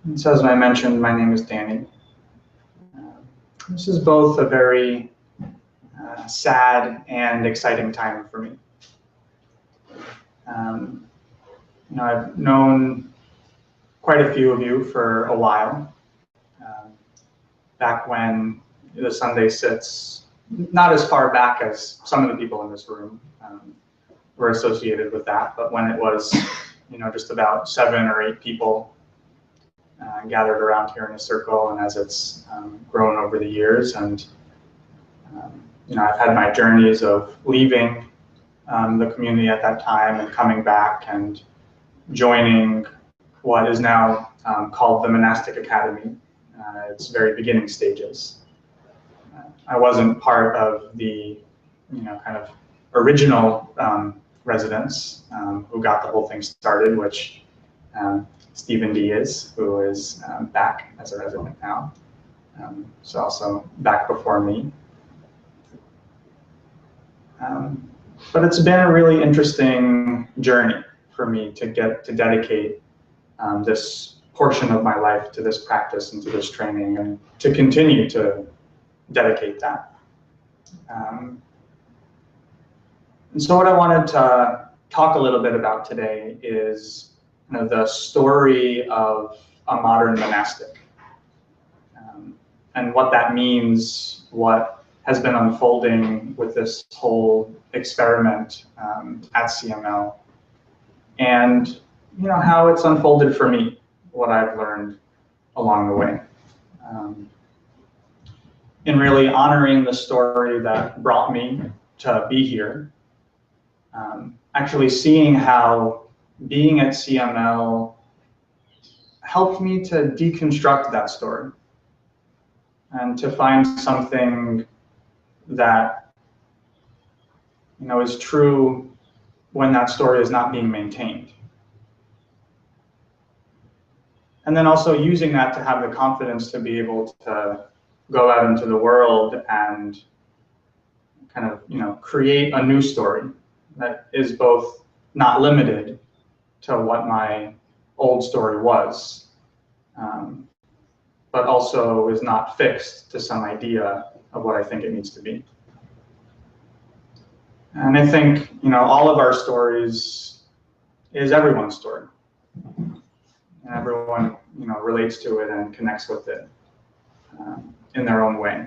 And so as I mentioned, my name is Danny. This is both a very sad and exciting time for me. I've known quite a few of you for a while, back when the Sunday sits, not as far back as some of the people in this room were associated with that, but when it was just about 7 or 8 people gathered around here in a circle, and as it's grown over the years. And I've had my journeys of leaving the community at that time and coming back and joining what is now called the Monastic Academy. Its very beginning stages. I wasn't part of the kind of original residents who got the whole thing started, which Stephen D is, who is back as a resident now. So also back before me. But it's been a really interesting journey for me to get to dedicate this portion of my life to this practice and to this training, and to continue to dedicate that. And so what I wanted to talk a little bit about today is the story of a modern monastic, and what that means, what has been unfolding with this whole experiment at CML, and how it's unfolded for me, what I've learned along the way. In really honoring the story that brought me to be here, actually seeing how being at CML helped me to deconstruct that story and to find something that is true when that story is not being maintained. And then also using that to have the confidence to be able to go out into the world and kind of, create a new story that is both not limited to what my old story was, but also is not fixed to some idea of what I think it needs to be. And I think, all of our stories is everyone's story. And everyone, relates to it and connects with it in their own way.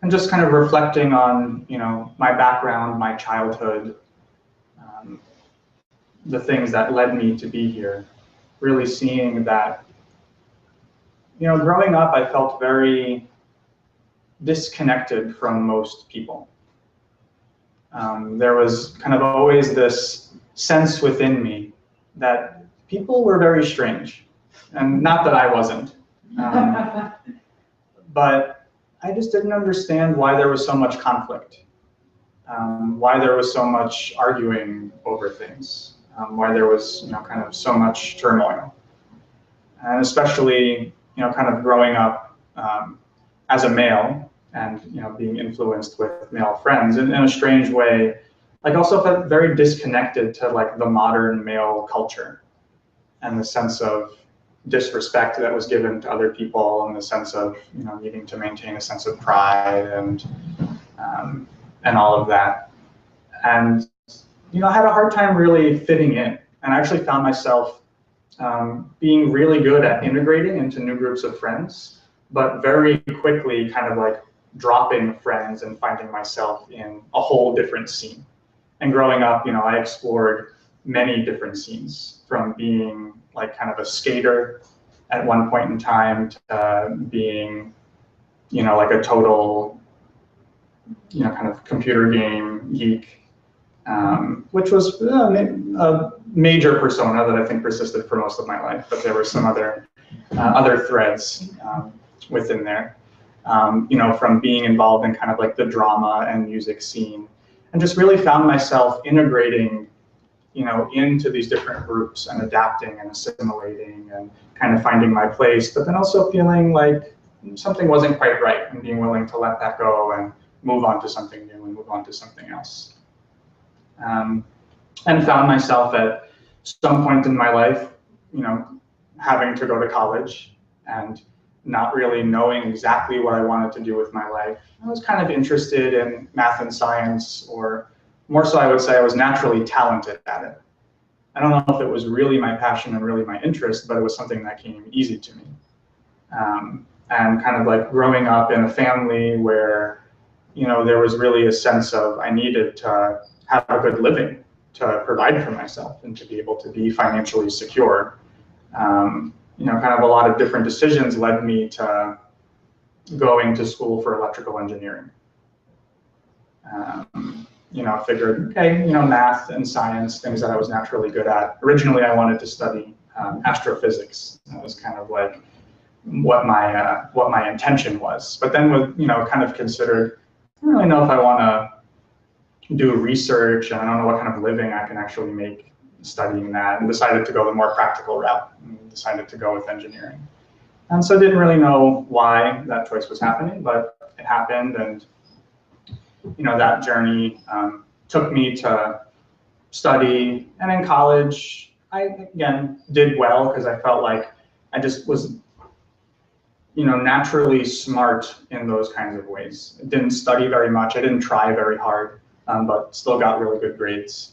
And just kind of reflecting on, my background, my childhood, the things that led me to be here, really seeing that, growing up, I felt very disconnected from most people. There was kind of always this sense within me that people were very strange, and not that I wasn't, but I just didn't understand why there was so much conflict, why there was so much arguing over things, why there was kind of so much turmoil, and especially kind of growing up as a male and being influenced with male friends in a strange way. Like, also felt very disconnected to like the modern male culture and the sense of disrespect that was given to other people, and the sense of needing to maintain a sense of pride and all of that. And I had a hard time really fitting in, and I actually found myself being really good at integrating into new groups of friends, but very quickly kind of like dropping friends and finding myself in a whole different scene. And growing up, I explored many different scenes, from being like kind of a skater at one point in time to being, like a total, kind of computer game geek, which was a major persona that I think persisted for most of my life. But there were some other threads within there, from being involved in kind of like the drama and music scene, and just really found myself integrating, into these different groups and adapting and assimilating and kind of finding my place, but then also feeling like something wasn't quite right and being willing to let that go and move on to something new and move on to something else. And found myself at some point in my life, having to go to college and not really knowing exactly what I wanted to do with my life. I was kind of interested in math and science, or more so I would say I was naturally talented at it. I don't know if it was really my passion and really my interest, but it was something that came easy to me. And kind of like growing up in a family where, there was really a sense of I needed to have a good living to provide for myself and to be able to be financially secure. Kind of a lot of different decisions led me to going to school for electrical engineering. Figured, okay, math and science, things that I was naturally good at. Originally, I wanted to study astrophysics. That was kind of like what my intention was. But then kind of considered, I don't really know if I want to do research, and I don't know what kind of living I can actually make studying that, and decided to go the more practical route and decided to go with engineering. And so didn't really know why that choice was happening, but it happened, and that journey took me to study. And in college, I again did well because I felt like I just was naturally smart in those kinds of ways. I didn't study very much, I didn't try very hard, but still got really good grades.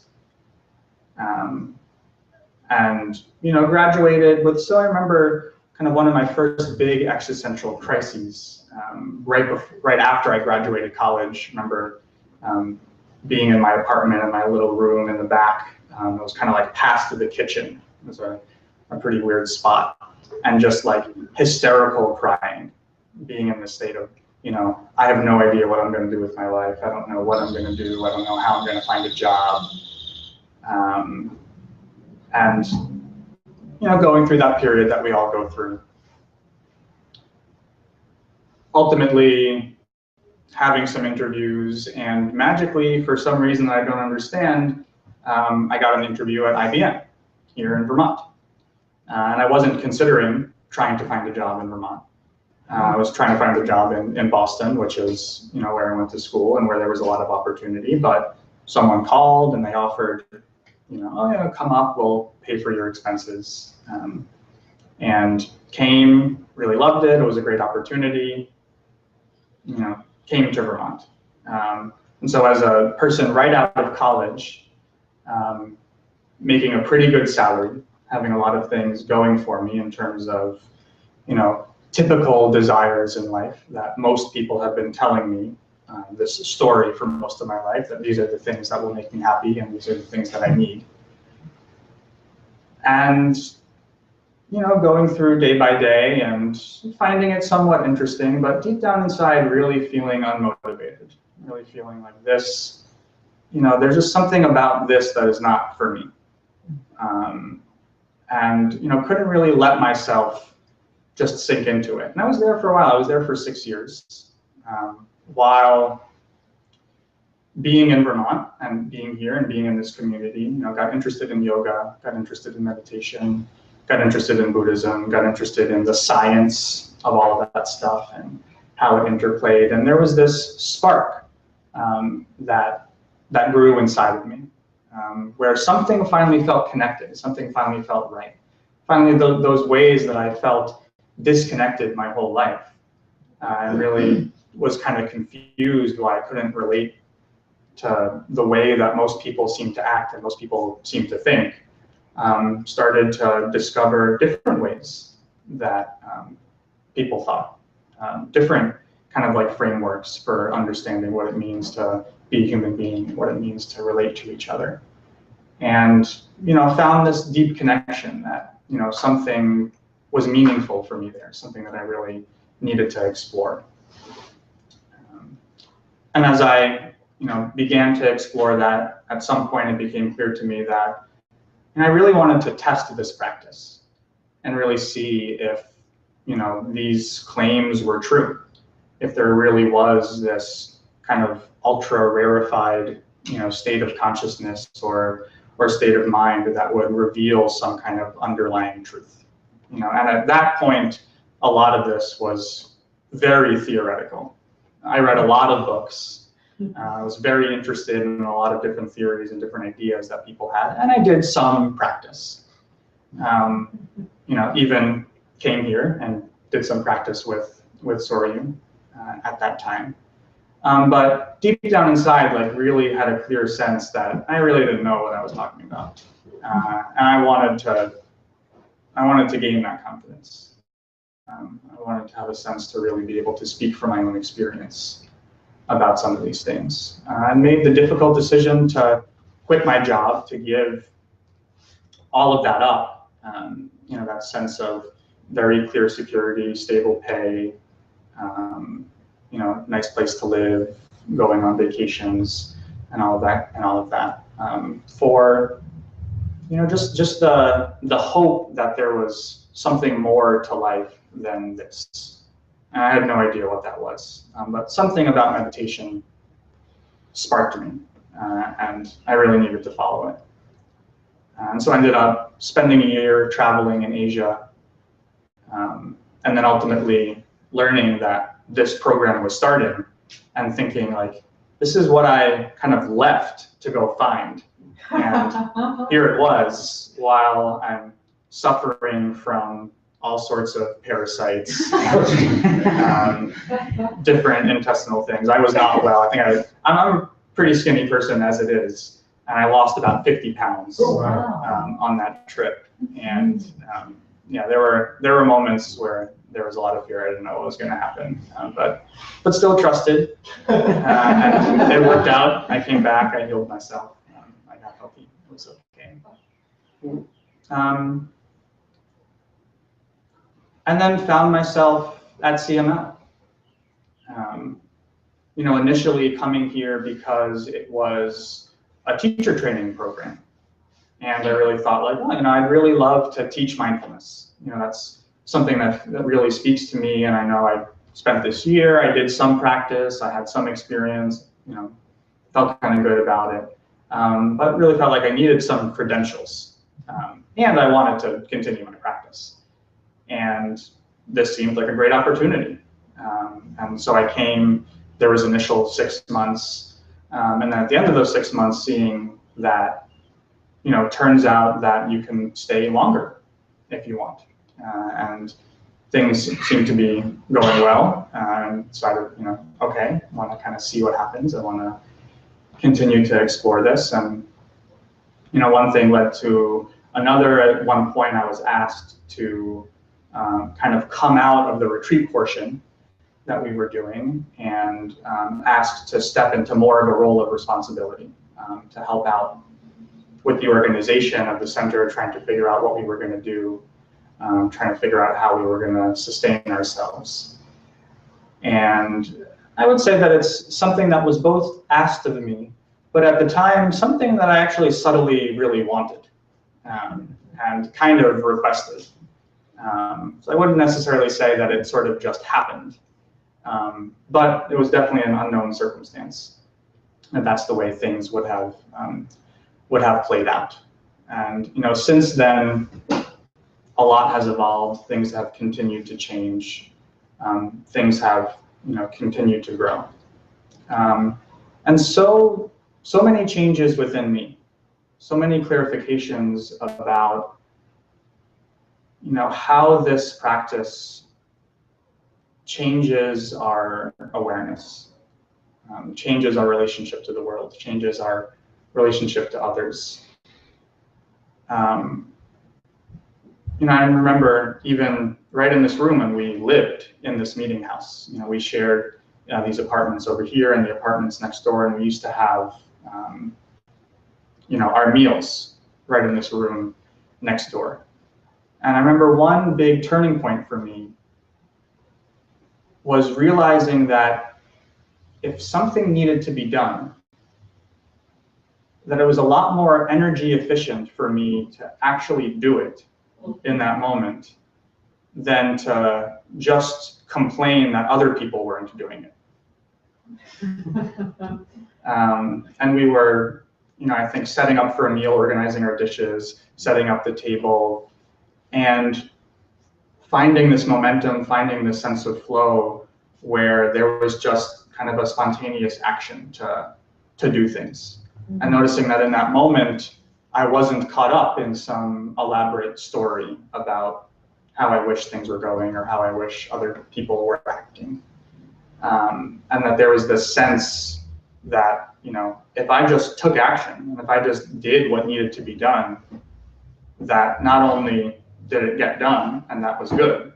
And graduated with, so I remember kind of one of my first big existential crises right after I graduated college. I remember being in my apartment in my little room in the back. It was kind of like past to the kitchen. It was a pretty weird spot, and just like hysterical crying, being in this state of, I have no idea what I'm going to do with my life. I don't know what I'm going to do. I don't know how I'm going to find a job. And going through that period that we all go through. Ultimately, having some interviews, and magically, for some reason that I don't understand, I got an interview at IBM here in Vermont. And I wasn't considering trying to find a job in Vermont. I was trying to find a job in Boston, which is where I went to school and where there was a lot of opportunity. But someone called and they offered, oh yeah, come up, we'll pay for your expenses. And came, really loved it. It was a great opportunity. Came to Vermont. And so as a person right out of college, making a pretty good salary, having a lot of things going for me in terms of, typical desires in life that most people have been telling me this story for most of my life, that these are the things that will make me happy and these are the things that I need. And, going through day by day and finding it somewhat interesting, but deep down inside really feeling unmotivated, really feeling like this, there's just something about this that is not for me. And couldn't really let myself just sink into it. And I was there for a while. I was there for 6 years, while being in Vermont and being here and being in this community. Got interested in yoga, got interested in meditation, got interested in Buddhism, got interested in the science of all of that stuff and how it interplayed. And there was this spark that grew inside of me. Where something finally felt connected, something finally felt right. Finally, those ways that I felt disconnected my whole life, and really was kind of confused why I couldn't relate to the way that most people seem to act and most people seem to think. Started to discover different ways that people thought, different kind of like frameworks for understanding what it means to be a human being, what it means to relate to each other. And, found this deep connection that, something was meaningful for me there, something that I really needed to explore. And as I, began to explore that, at some point it became clear to me that I really wanted to test this practice and really see if, these claims were true, if there really was this kind of ultra rarefied, state of consciousness or state of mind that would reveal some kind of underlying truth. And at that point, a lot of this was very theoretical. I read a lot of books I was very interested in a lot of different theories and different ideas that people had, and I did some practice. Even came here and did some practice with Soryu at that time. But deep down inside, like, really had a clear sense that I really didn't know what I was talking about, and I wanted to gain that confidence. I wanted to have a sense to really be able to speak from my own experience about some of these things. I made the difficult decision to quit my job, to give all of that up. That sense of very clear security, stable pay, nice place to live, going on vacations, and all of that, for just the hope that there was something more to life than this. And I had no idea what that was, but something about meditation sparked me, and I really needed to follow it. And so I ended up spending a year traveling in Asia, and then ultimately learning that this program was starting and thinking, like, this is what I kind of left to go find. And here it was, while I'm suffering from all sorts of parasites and different intestinal things. I was not well. I think I'm a pretty skinny person as it is. And I lost about 50 pounds on that trip. And there were moments where there was a lot of fear. I didn't know what was going to happen, but still trusted. And it worked out. I came back. I healed myself. I got healthy. It was okay. And then found myself at CML. Initially coming here because it was a teacher training program. And I really thought, like, well, I'd really love to teach mindfulness. That's something that really speaks to me. And I know I spent this year, I did some practice, I had some experience, felt kind of good about it. But really felt like I needed some credentials. And I wanted to continue my practice. And this seemed like a great opportunity. And so I came, there was initial 6 months. And then at the end of those 6 months, seeing that, turns out that you can stay longer if you want. And things seem to be going well. And decided, okay, I want to kind of see what happens. I want to continue to explore this. And, one thing led to another. At one point, I was asked to kind of come out of the retreat portion that we were doing, and asked to step into more of a role of responsibility, to help out with the organization of the center, trying to figure out what we were going to do, trying to figure out how we were going to sustain ourselves. And I would say that it's something that was both asked of me, but at the time, something that I actually subtly really wanted, and kind of requested. So I wouldn't necessarily say that it sort of just happened. But it was definitely an unknown circumstance, and that's the way things would have played out. And since then, a lot has evolved. Things have continued to change. Things have continued to grow, and so many changes within me, so many clarifications about how this practice changes our awareness, changes our relationship to the world, changes our relationship to others. I remember even right in this room when we lived in this meeting house, we shared these apartments over here and the apartments next door, and we used to have our meals right in this room next door. And I remember one big turning point for me was realizing that if something needed to be done, that it was a lot more energy efficient for me to actually do it in that moment than to just complain that other people weren't doing it. And we were, I think, setting up for a meal, organizing our dishes, setting up the table, and finding this momentum, finding this sense of flow where there was just kind of a spontaneous action to do things. And noticing that in that moment, I wasn't caught up in some elaborate story about how I wish things were going or how I wish other people were acting. And that there was this sense that, if I just took action, and if I just did what needed to be done, that not only did it get done, and that was good,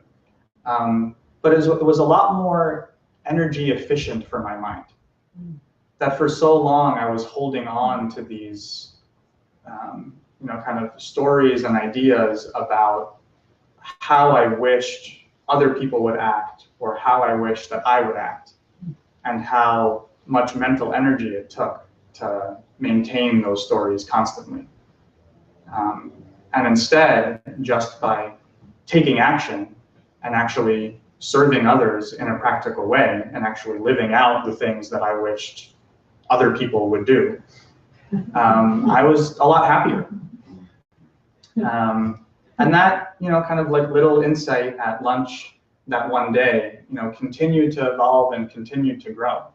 but it was a lot more energy efficient for my mind. That for so long I was holding on to these, kind of stories and ideas about how I wished other people would act, or how I wished that I would act, and how much mental energy it took to maintain those stories constantly. And instead, just by taking action and actually serving others in a practical way, and actually living out the things that I wished other people would do, I was a lot happier. And that, kind of like little insight at lunch that one day, continued to evolve and continued to grow,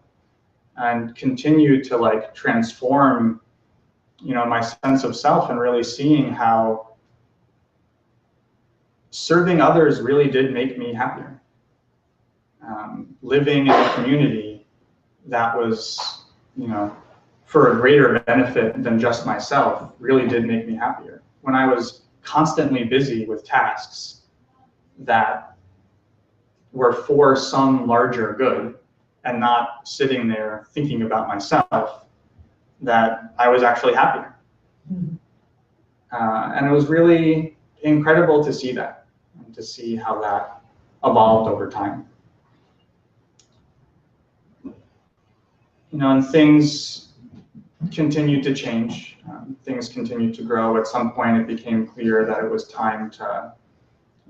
and continued to like transform, my sense of self, and really seeing how serving others really did make me happier. Living in a community that was, for a greater benefit than just myself, really did make me happier. When I was constantly busy with tasks that were for some larger good, and not sitting there thinking about myself, that I was actually happier. And it was really incredible to see that, and to see how that evolved over time. And things continued to change. Things continued to grow. At some point, it became clear that it was time to,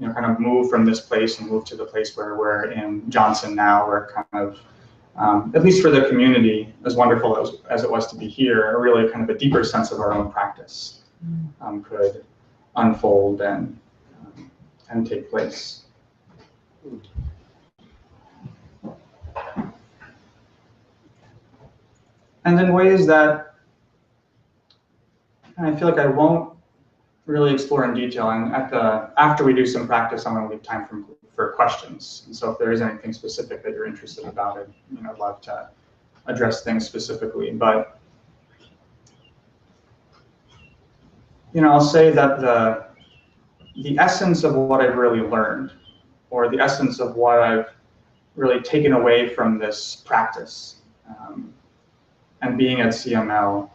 kind of move from this place and move to the place where we're in Johnson now, where kind of, at least for the community, as wonderful as it was to be here, a really kind of a deeper sense of our own practice could unfold and take place. And in ways that I feel like I won't really explore in detail, and after we do some practice, I'm going to leave time for questions. And so if there is anything specific that you're interested about it, I'd love to address things specifically. But I'll say that the essence of what I've really learned, or the essence of what I've really taken away from this practice, and being at CML,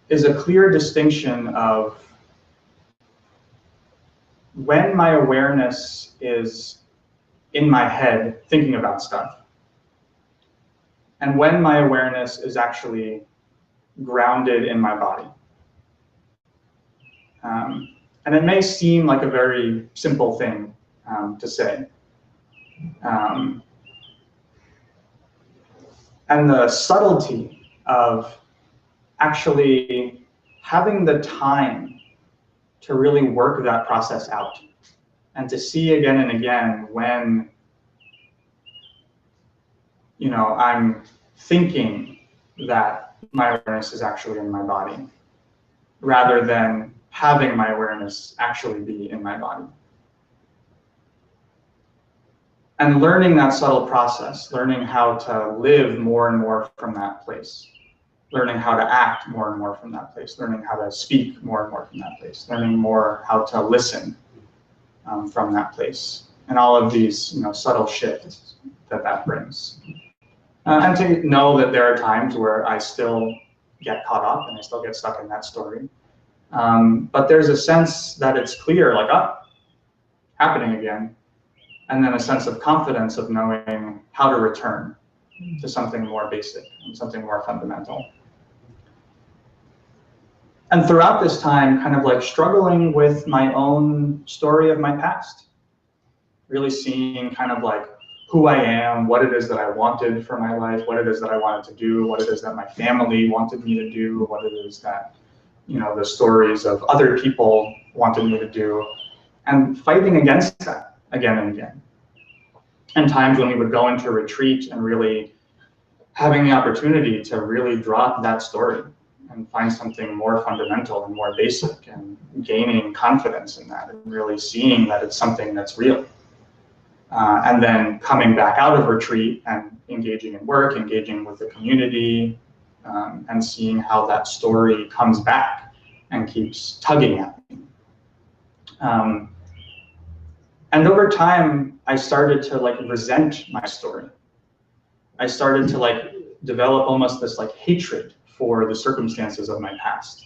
is a clear distinction of when my awareness is in my head thinking about stuff, and when my awareness is actually grounded in my body. And it may seem like a very simple thing to say. And the subtlety of actually having the time to really work that process out, and to see again and again when I'm thinking that my awareness is actually in my body, rather than having my awareness actually be in my body. And learning that subtle process, learning how to live more and more from that place, learning how to act more and more from that place, learning how to speak more and more from that place, learning more how to listen from that place, and all of these subtle shifts that brings. And to know that there are times where I still get caught up and I still get stuck in that story. But there's a sense that it's clear, like, happening again. And then a sense of confidence of knowing how to return to something more basic and something more fundamental. And throughout this time, kind of like struggling with my own story of my past, really seeing kind of like who I am, what it is that I wanted for my life, what it is that I wanted to do, what it is that my family wanted me to do, what it is that, the stories of other people wanted me to do, and fighting against that again and again. And times when we would go into retreat and really having the opportunity to really drop that story and find something more fundamental and more basic, and gaining confidence in that, and really seeing that it's something that's real. And then coming back out of retreat and engaging in work, engaging with the community, and seeing how that story comes back and keeps tugging at me. And over time, I started to like resent my story. I started to like develop almost this like hatred for the circumstances of my past,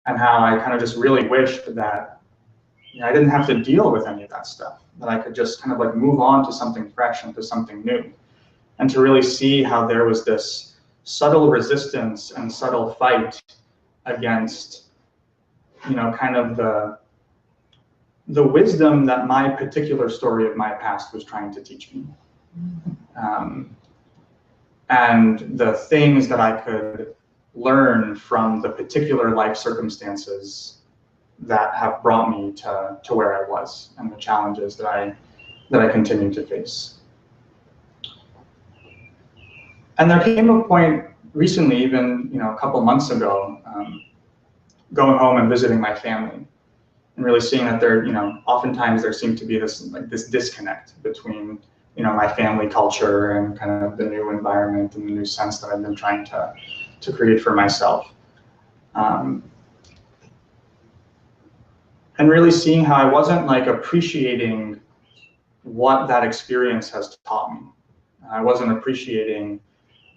and how I kind of just really wished that, you know, I didn't have to deal with any of that stuff, that I could just kind of like move on to something fresh and to something new, and to really see how there was this subtle resistance and subtle fight against, you know, kind of the wisdom that my particular story of my past was trying to teach me. And the things that I could learn from the particular life circumstances that have brought me to where I was, and the challenges that I continue to face. And there came a point recently, even, you know, a couple months ago, going home and visiting my family, and really seeing that there, you know, oftentimes there seemed to be this disconnect between, you know, my family culture and kind of the new environment and the new sense that I've been trying to create for myself. And really seeing how I wasn't like appreciating what that experience has taught me. I wasn't appreciating,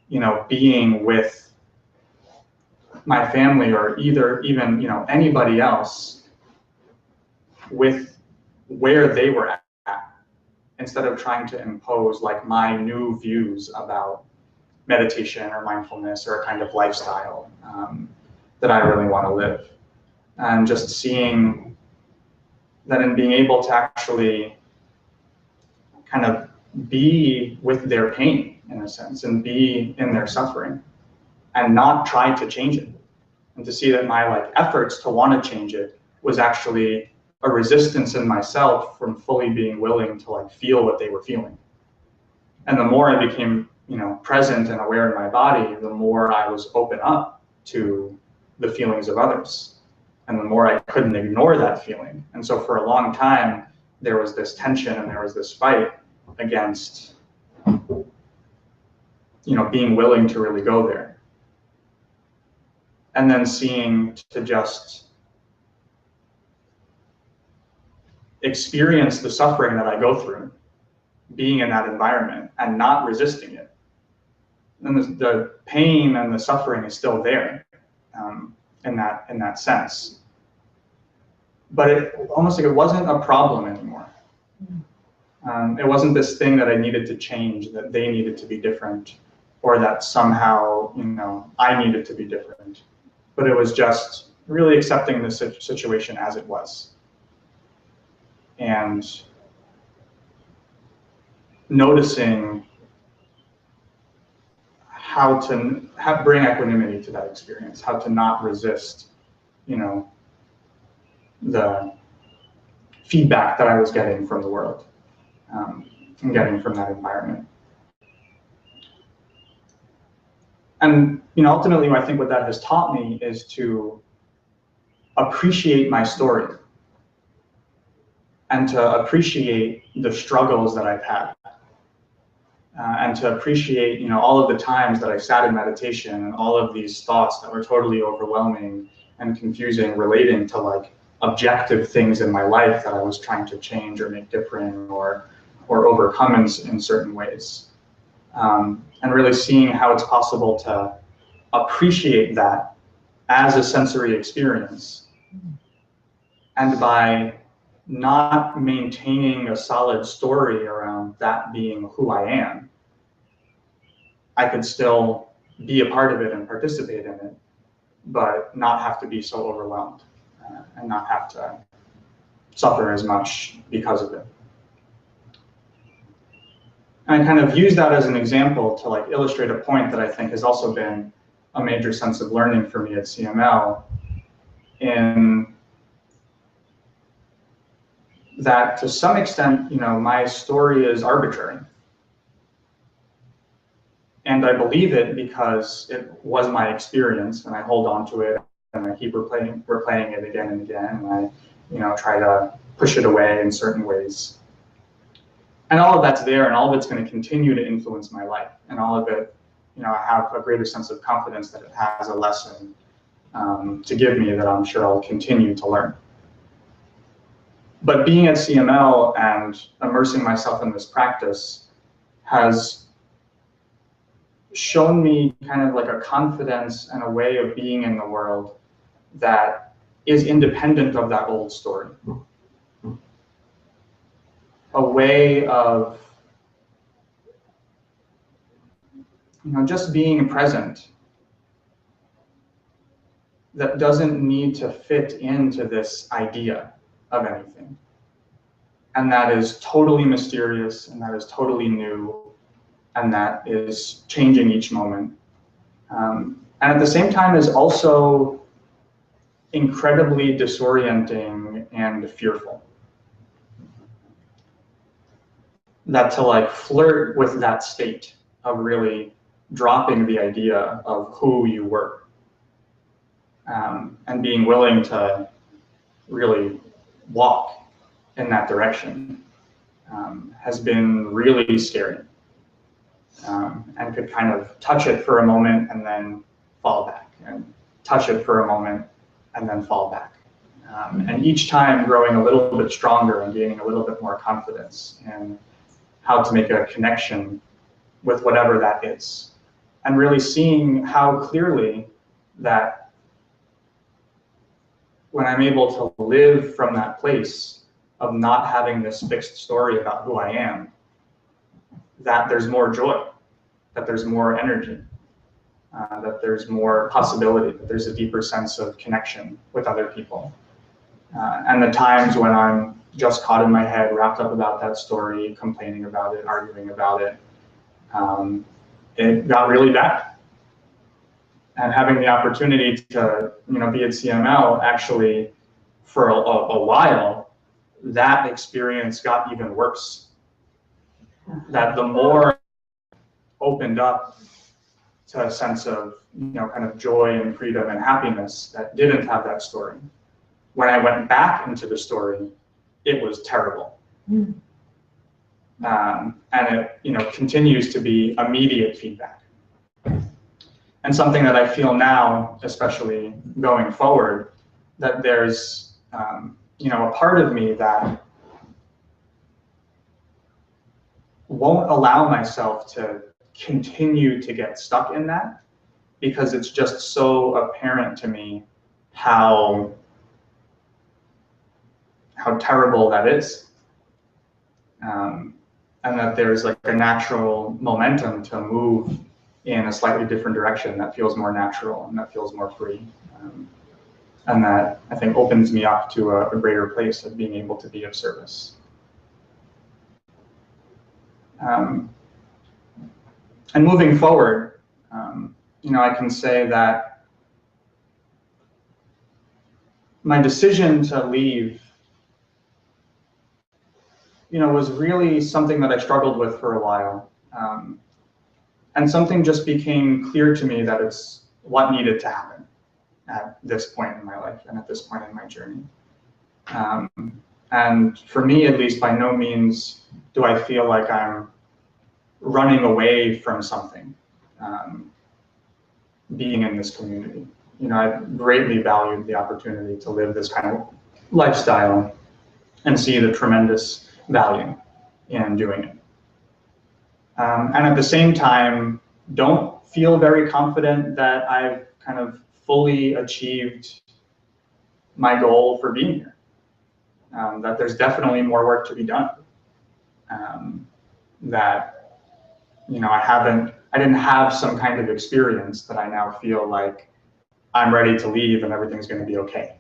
you know, being with my family, or even, you know, anybody else with where they were at, instead of trying to impose like my new views about meditation or mindfulness or a kind of lifestyle that I really want to live. And just seeing that in being able to actually kind of be with their pain, in a sense, and be in their suffering, and not try to change it. And to see that my like efforts to want to change it was actually a resistance in myself from fully being willing to like feel what they were feeling. And the more I became, you know, present and aware in my body, the more I was open up to the feelings of others, and the more I couldn't ignore that feeling. And so for a long time, there was this tension and there was this fight against, you know, being willing to really go there. And then seeing to just experience the suffering that I go through, being in that environment and not resisting it. And the pain and the suffering is still there, in that sense. But it almost like it wasn't a problem anymore. It wasn't this thing that I needed to change, that they needed to be different, or that somehow, you know, I needed to be different. But it was just really accepting the situation as it was, and noticing how to bring equanimity to that experience, how to not resist, you know, the feedback that I was getting from the world, and getting from that environment. And, you know, ultimately, I think what that has taught me is to appreciate my story, and to appreciate the struggles that I've had, and to appreciate, you know, all of the times that I sat in meditation and all of these thoughts that were totally overwhelming and confusing, relating to like objective things in my life that I was trying to change or make different or overcome in certain ways. And really seeing how it's possible to appreciate that as a sensory experience, and by not maintaining a solid story around that being who I am, I could still be a part of it and participate in it, but not have to be so overwhelmed, and not have to suffer as much because of it. And I kind of use that as an example to like illustrate a point that I think has also been a major sense of learning for me at CML, in that to some extent, you know, my story is arbitrary. And I believe it because it was my experience, and I hold on to it, and I keep replaying it again and again, and I try to push it away in certain ways. And all of that's there, and all of it's going to continue to influence my life, and all of it, I have a greater sense of confidence that it has a lesson to give me that I'm sure I'll continue to learn. But being at CML and immersing myself in this practice has shown me kind of like a confidence and a way of being in the world that is independent of that old story. A way of just being present that doesn't need to fit into this idea of anything. And that is totally mysterious, and that is totally new, and that is changing each moment. And at the same time is also incredibly disorienting and fearful. That to like flirt with that state of really dropping the idea of who you were, and being willing to really walk in that direction has been really scary, and could kind of touch it for a moment and then fall back, and touch it for a moment and then fall back. And each time growing a little bit stronger and gaining a little bit more confidence in how to make a connection with whatever that is. And really seeing how clearly that when I'm able to live from that place of not having this fixed story about who I am, that there's more joy, that there's more energy, that there's more possibility, that there's a deeper sense of connection with other people. And the times when I'm just caught in my head, wrapped up about that story, complaining about it, arguing about it, it got really bad. And having the opportunity to be at CML, actually, for a while, that experience got even worse. That the more opened up to a sense of kind of joy and freedom and happiness that didn't have that story. When I went back into the story, it was terrible. And it continues to be immediate feedback. And something that I feel now, especially going forward, that there's a part of me that won't allow myself to continue to get stuck in that, because it's just so apparent to me how terrible that is. And that there's like a natural momentum to move in a slightly different direction that feels more natural and that feels more free. And that I think opens me up to a greater place of being able to be of service. And moving forward, I can say that my decision to leave was really something that I struggled with for a while. And something just became clear to me that it's what needed to happen at this point in my life and at this point in my journey. And for me, at least, by no means do I feel like I'm running away from something, being in this community. I've greatly valued the opportunity to live this kind of lifestyle and see the tremendous value in doing it. And at the same time, don't feel very confident that I've kind of fully achieved my goal for being here. That there's definitely more work to be done. That I didn't have some kind of experience that I now feel like I'm ready to leave and everything's going to be okay.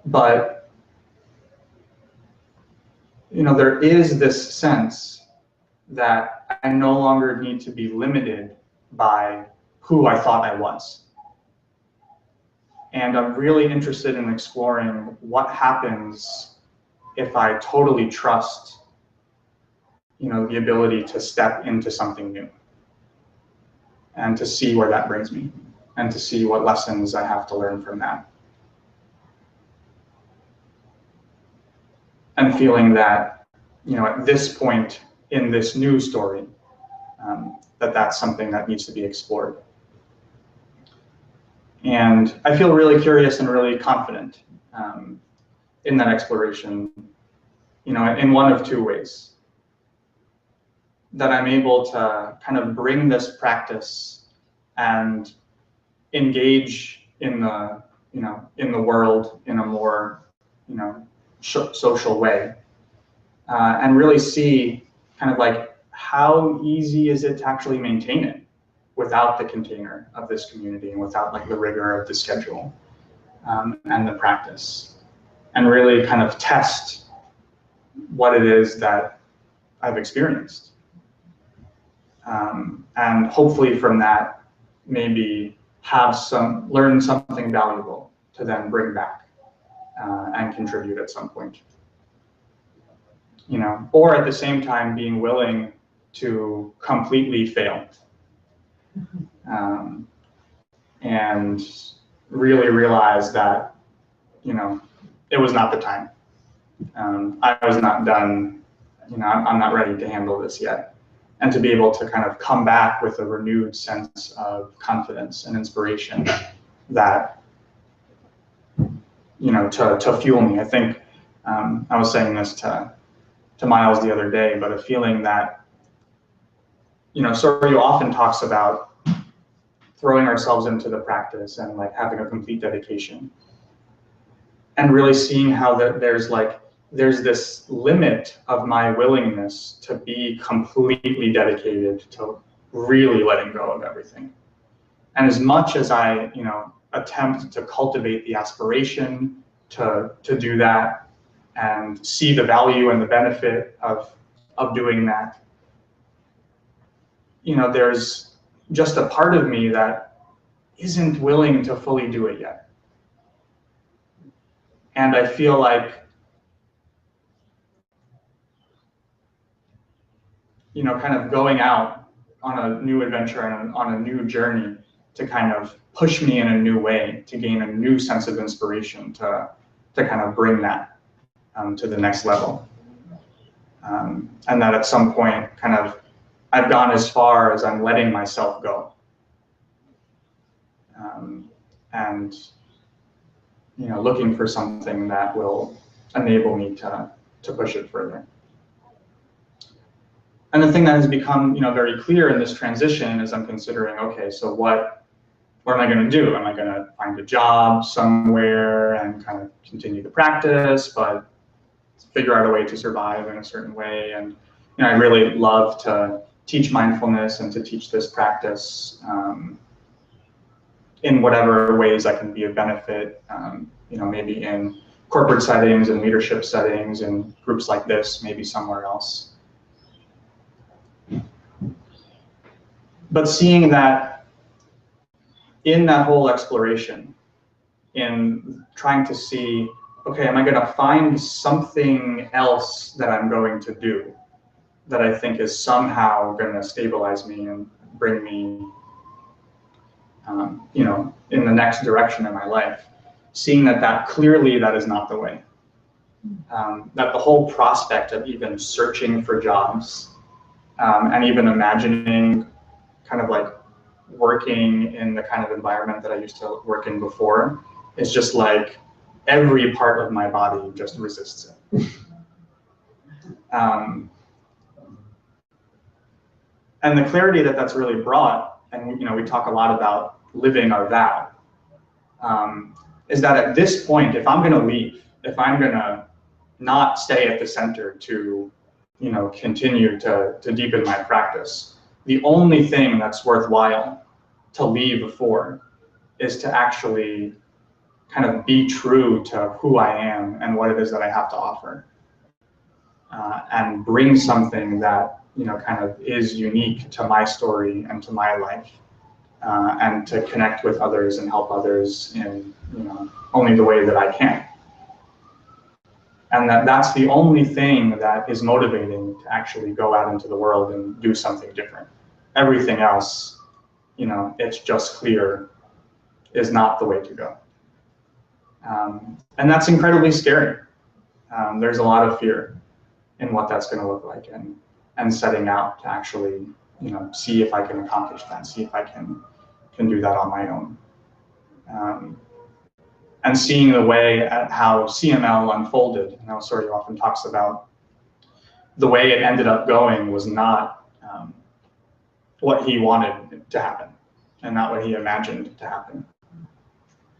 But there is this sense that I no longer need to be limited by who I thought I was. And I'm really interested in exploring what happens if I totally trust the ability to step into something new and to see where that brings me and to see what lessons I have to learn from that. And feeling that, at this point in this new story, that's something that needs to be explored. And I feel really curious and really confident in that exploration, in one of two ways. That I'm able to kind of bring this practice and engage in the, in the world in a more, social way, and really see kind of like how easy is it to actually maintain it without the container of this community and without like the rigor of the schedule and the practice, and really kind of test what it is that I've experienced. And hopefully from that, maybe learn something valuable to then bring back and contribute at some point. Or at the same time being willing to completely fail. And really realize that, it was not the time. I was not done, I'm not ready to handle this yet. And to be able to kind of come back with a renewed sense of confidence and inspiration that, to fuel me. I think I was saying this to Miles the other day, but a feeling that, Soryu often talks about throwing ourselves into the practice and like having a complete dedication, and really seeing how there's this limit of my willingness to be completely dedicated to really letting go of everything. And as much as I, attempt to cultivate the aspiration to do that and see the value and the benefit of doing that, there's just a part of me that isn't willing to fully do it yet. And I feel like, kind of going out on a new adventure and on a new journey to kind of push me in a new way, to gain a new sense of inspiration, to kind of bring that to the next level. And that at some point, kind of, I've gone as far as I'm letting myself go. And, looking for something that will enable me to push it further. And the thing that has become, very clear in this transition is I'm considering, okay, so what am I going to do? Am I going to find a job somewhere and kind of continue the practice, but figure out a way to survive in a certain way? And I really love to teach mindfulness and to teach this practice in whatever ways I can be of benefit. Maybe in corporate settings and leadership settings and groups like this, maybe somewhere else. But seeing that in that whole exploration, in trying to see, okay, am I going to find something else that I'm going to do that I think is somehow going to stabilize me and bring me, in the next direction in my life? Seeing that clearly that is not the way. That the whole prospect of even searching for jobs and even imagining kind of like working in the kind of environment that I used to work in before is just like every part of my body just resists it. And the clarity that's really brought, and we talk a lot about living our vow, is that at this point, if I'm going to leave, if I'm going to not stay at the center to continue to deepen my practice, the only thing that's worthwhile to leave for is to actually kind of be true to who I am and what it is that I have to offer, and bring something that kind of is unique to my story and to my life, and to connect with others and help others in only the way that I can. and that's the only thing that is motivating to actually go out into the world and do something different. Everything else, it's just clear, is not the way to go. And that's incredibly scary. There's a lot of fear in what that's going to look like, and setting out to actually, see if I can accomplish that, see if I can do that on my own. And seeing the way at how CML unfolded. Surya often talks about the way it ended up going was not what he wanted to happen, and not what he imagined to happen.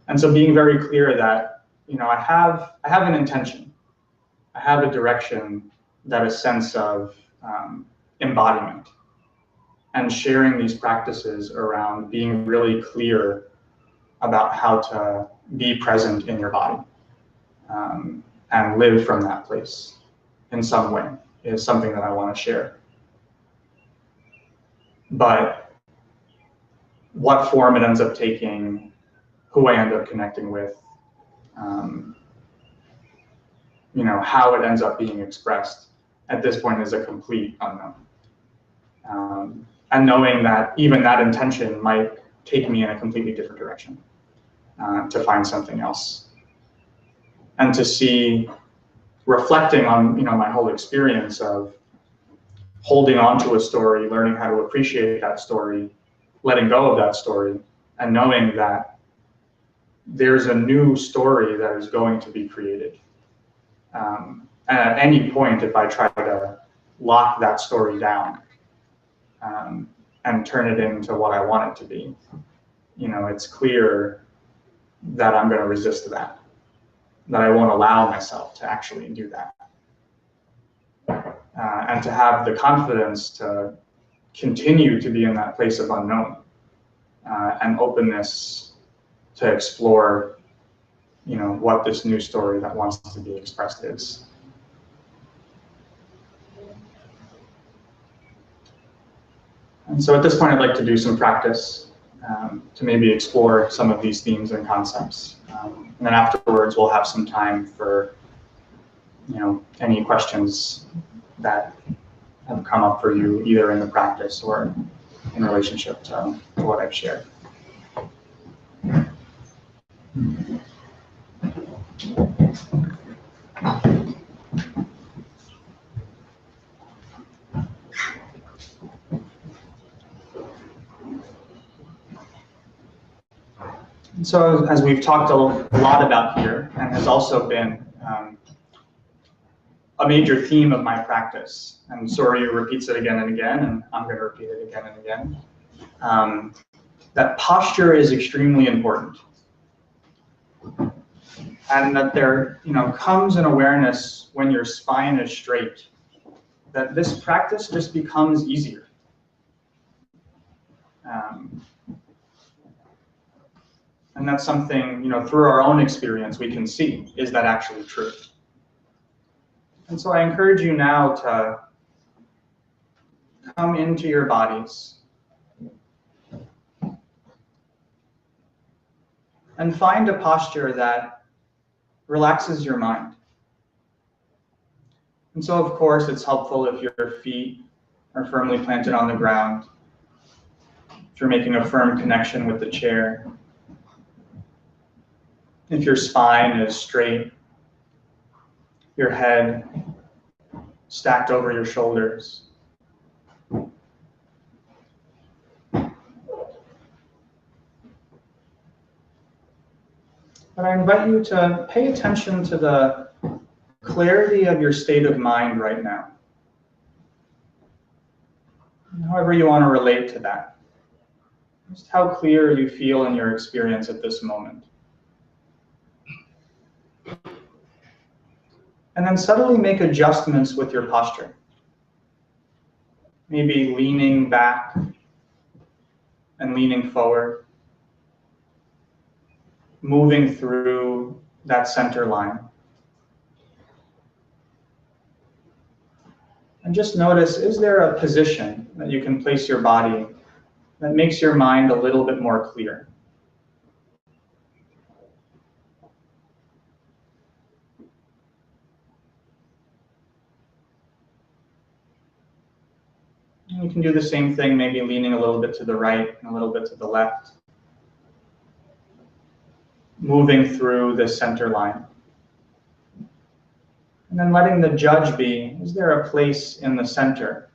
And so being very clear that, I have an intention, I have a direction, that a sense of embodiment, and sharing these practices around being really clear about how to be present in your body, and live from that place in some way, is something that I want to share. But what form it ends up taking, who I end up connecting with, how it ends up being expressed at this point is a complete unknown. And knowing that even that intention might take me in a completely different direction, to find something else. And to see, reflecting on my whole experience of holding on to a story, learning how to appreciate that story, letting go of that story, and knowing that there's a new story that is going to be created. And at any point, if I try to lock that story down, and turn it into what I want it to be, it's clear that I'm going to resist that I won't allow myself to actually do that. And to have the confidence to continue to be in that place of unknown, and openness to explore, what this new story that wants to be expressed is. And so at this point, I'd like to do some practice to maybe explore some of these themes and concepts. And then afterwards, we'll have some time for, any questions that have come up for you, either in the practice or in relationship to what I've shared. So as we've talked a lot about here, and has also been a major theme of my practice, and Surya repeats it again and again, and I'm going to repeat it again and again, that posture is extremely important. And that there comes an awareness when your spine is straight, that this practice just becomes easier. And that's something, through our own experience, we can see, is that actually true? And so I encourage you now to come into your bodies and find a posture that relaxes your mind. And so, of course, it's helpful if your feet are firmly planted on the ground, if you're making a firm connection with the chair, if your spine is straight, your head stacked over your shoulders. But I invite you to pay attention to the clarity of your state of mind right now. However you want to relate to that. Just how clear you feel in your experience at this moment. And then subtly make adjustments with your posture. Maybe leaning back and leaning forward. Moving through that center line. And just notice, is there a position that you can place your body that makes your mind a little bit more clear? You can do the same thing, maybe leaning a little bit to the right and a little bit to the left, moving through the center line. And then letting the judge be, is there a place in the center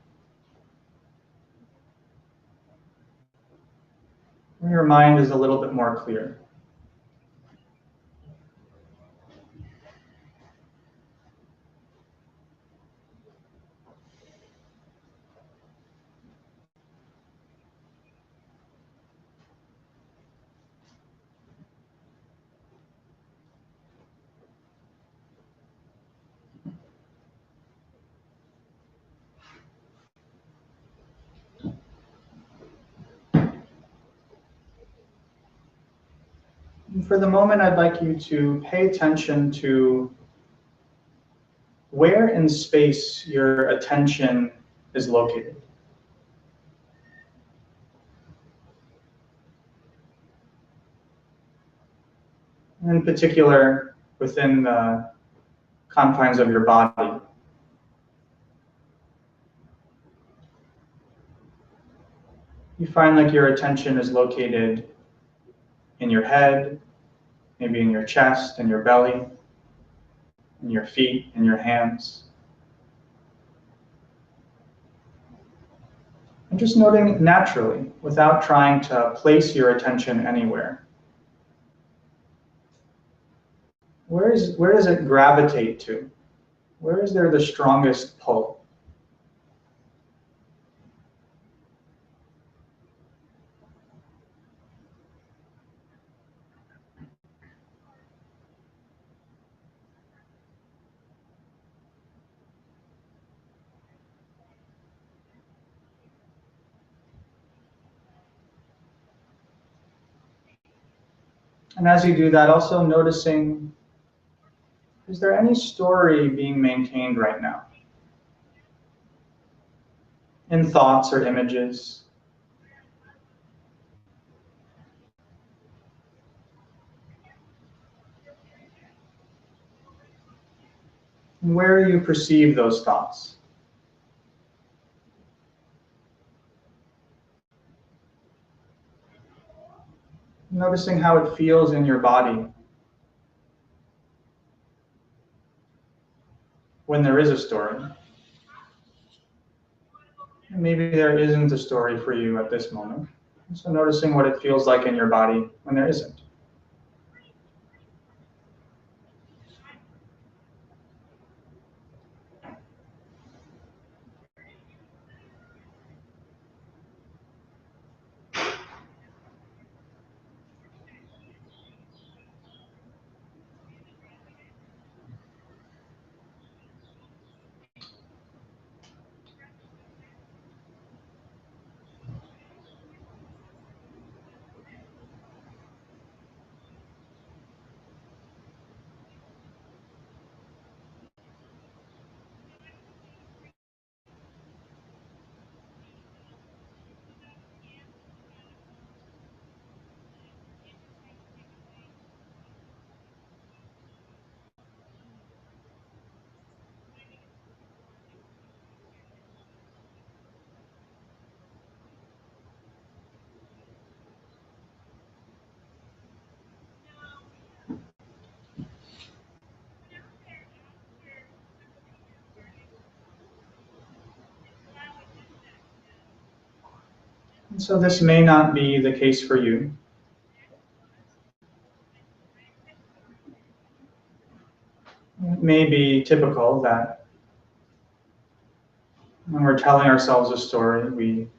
where your mind is a little bit more clear? And for the moment, I'd like you to pay attention to where in space your attention is located. In particular, within the confines of your body. You find like your attention is located in your head, maybe in your chest, in your belly, in your feet, in your hands. And just noting naturally, without trying to place your attention anywhere. Where does it gravitate to? Where is there the strongest pull? And as you do that, also noticing, is there any story being maintained right now? In thoughts or images? And where do you perceive those thoughts? Noticing how it feels in your body when there is a story. And maybe there isn't a story for you at this moment. So noticing what it feels like in your body when there isn't. And so this may not be the case for you. It may be typical that when we're telling ourselves a story, we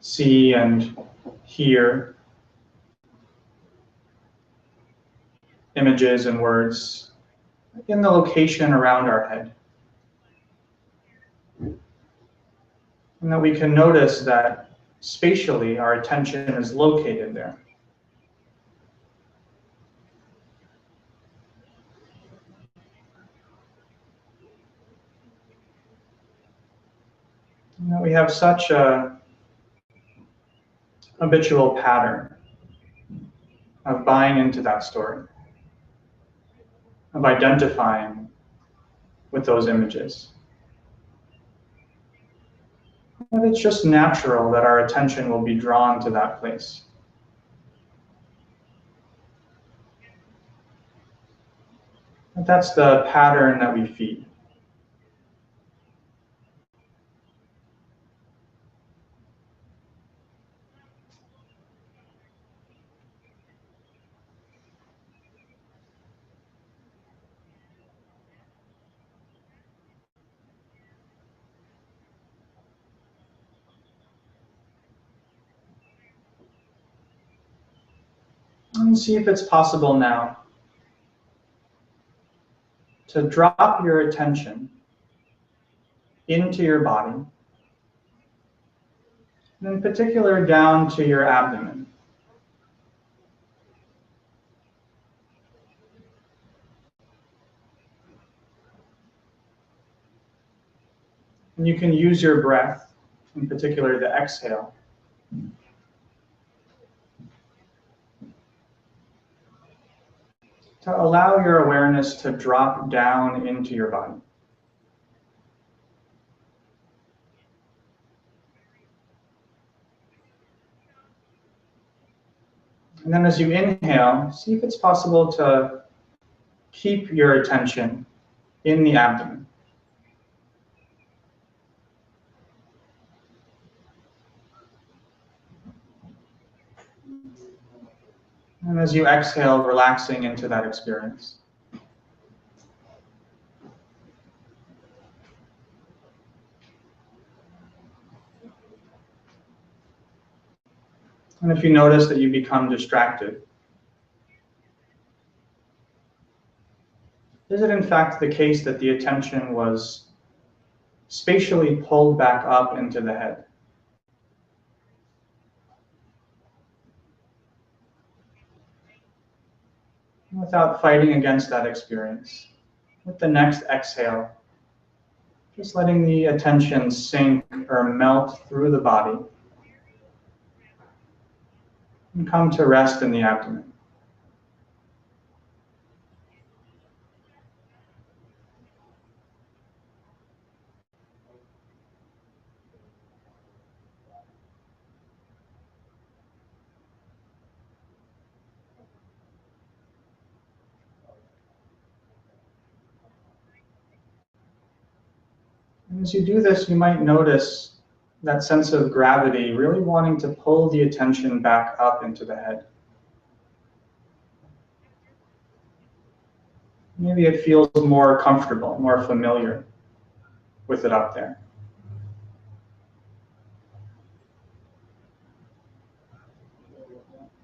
see and hear images and words in the location around our head. And that we can notice that spatially our attention is located there. And that we have such a habitual pattern of buying into that story, of identifying with those images. And it's just natural that our attention will be drawn to that place. But that's the pattern that we feed. And see if it's possible now to drop your attention into your body, and in particular down to your abdomen. And you can use your breath, in particular the exhale, to allow your awareness to drop down into your body. And then as you inhale, see if it's possible to keep your attention in the abdomen. And as you exhale, relaxing into that experience. And if you notice that you become distracted, is it in fact the case that the attention was spatially pulled back up into the head? Without fighting against that experience, with the next exhale, just letting the attention sink or melt through the body and come to rest in the abdomen. And as you do this, you might notice that sense of gravity really wanting to pull the attention back up into the head. Maybe it feels more comfortable, more familiar with it up there.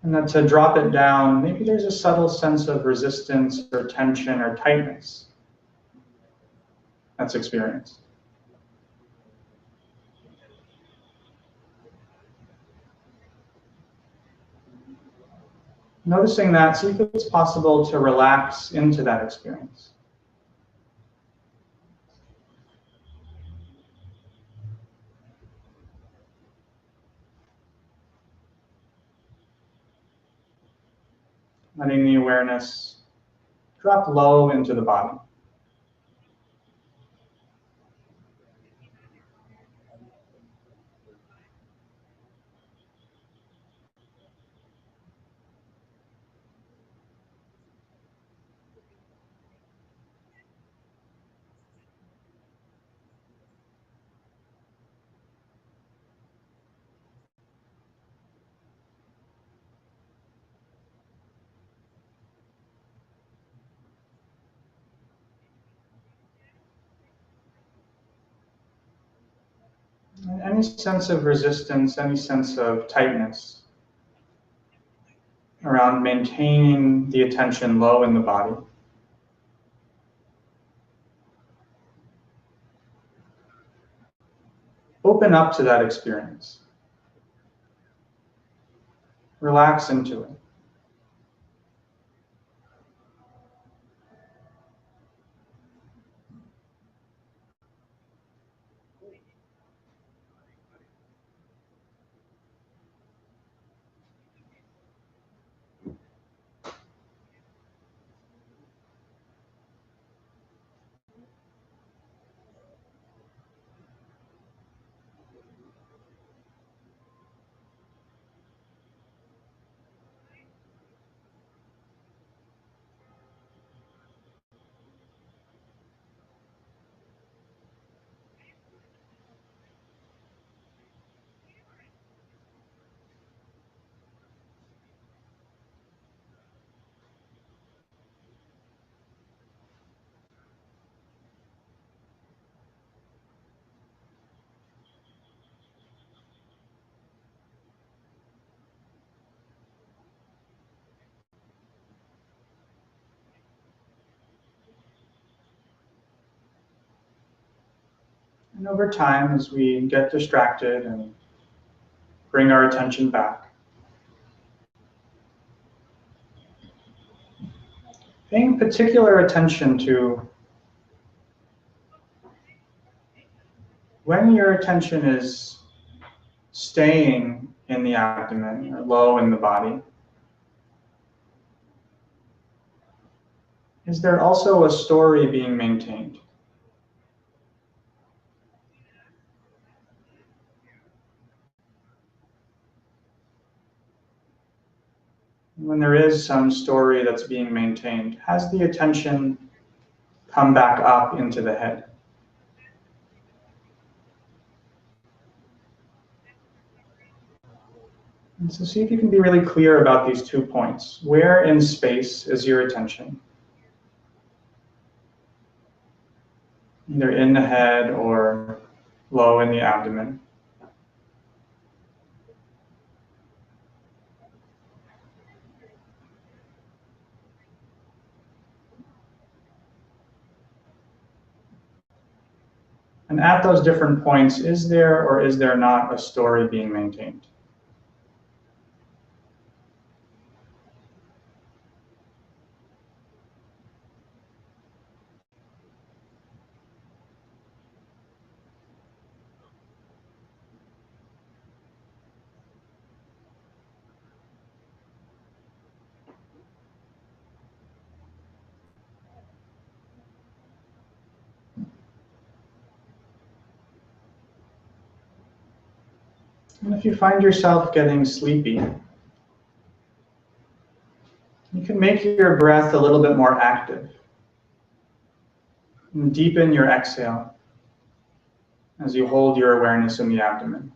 And then to drop it down, maybe there's a subtle sense of resistance or tension or tightness that's experienced. Noticing that, see if it's possible to relax into that experience. Letting the awareness drop low into the body. And any sense of resistance, any sense of tightness around maintaining the attention low in the body. Open up to that experience. Relax into it. And over time, as we get distracted and bring our attention back, paying particular attention to when your attention is staying in the abdomen or low in the body. Is there also a story being maintained? When there is some story that's being maintained, has the attention come back up into the head? And so see if you can be really clear about these 2 points. Where in space is your attention? Either in the head or low in the abdomen. And at those different points, is there or is there not a story being maintained? And if you find yourself getting sleepy, you can make your breath a little bit more active. And deepen your exhale as you hold your awareness in the abdomen.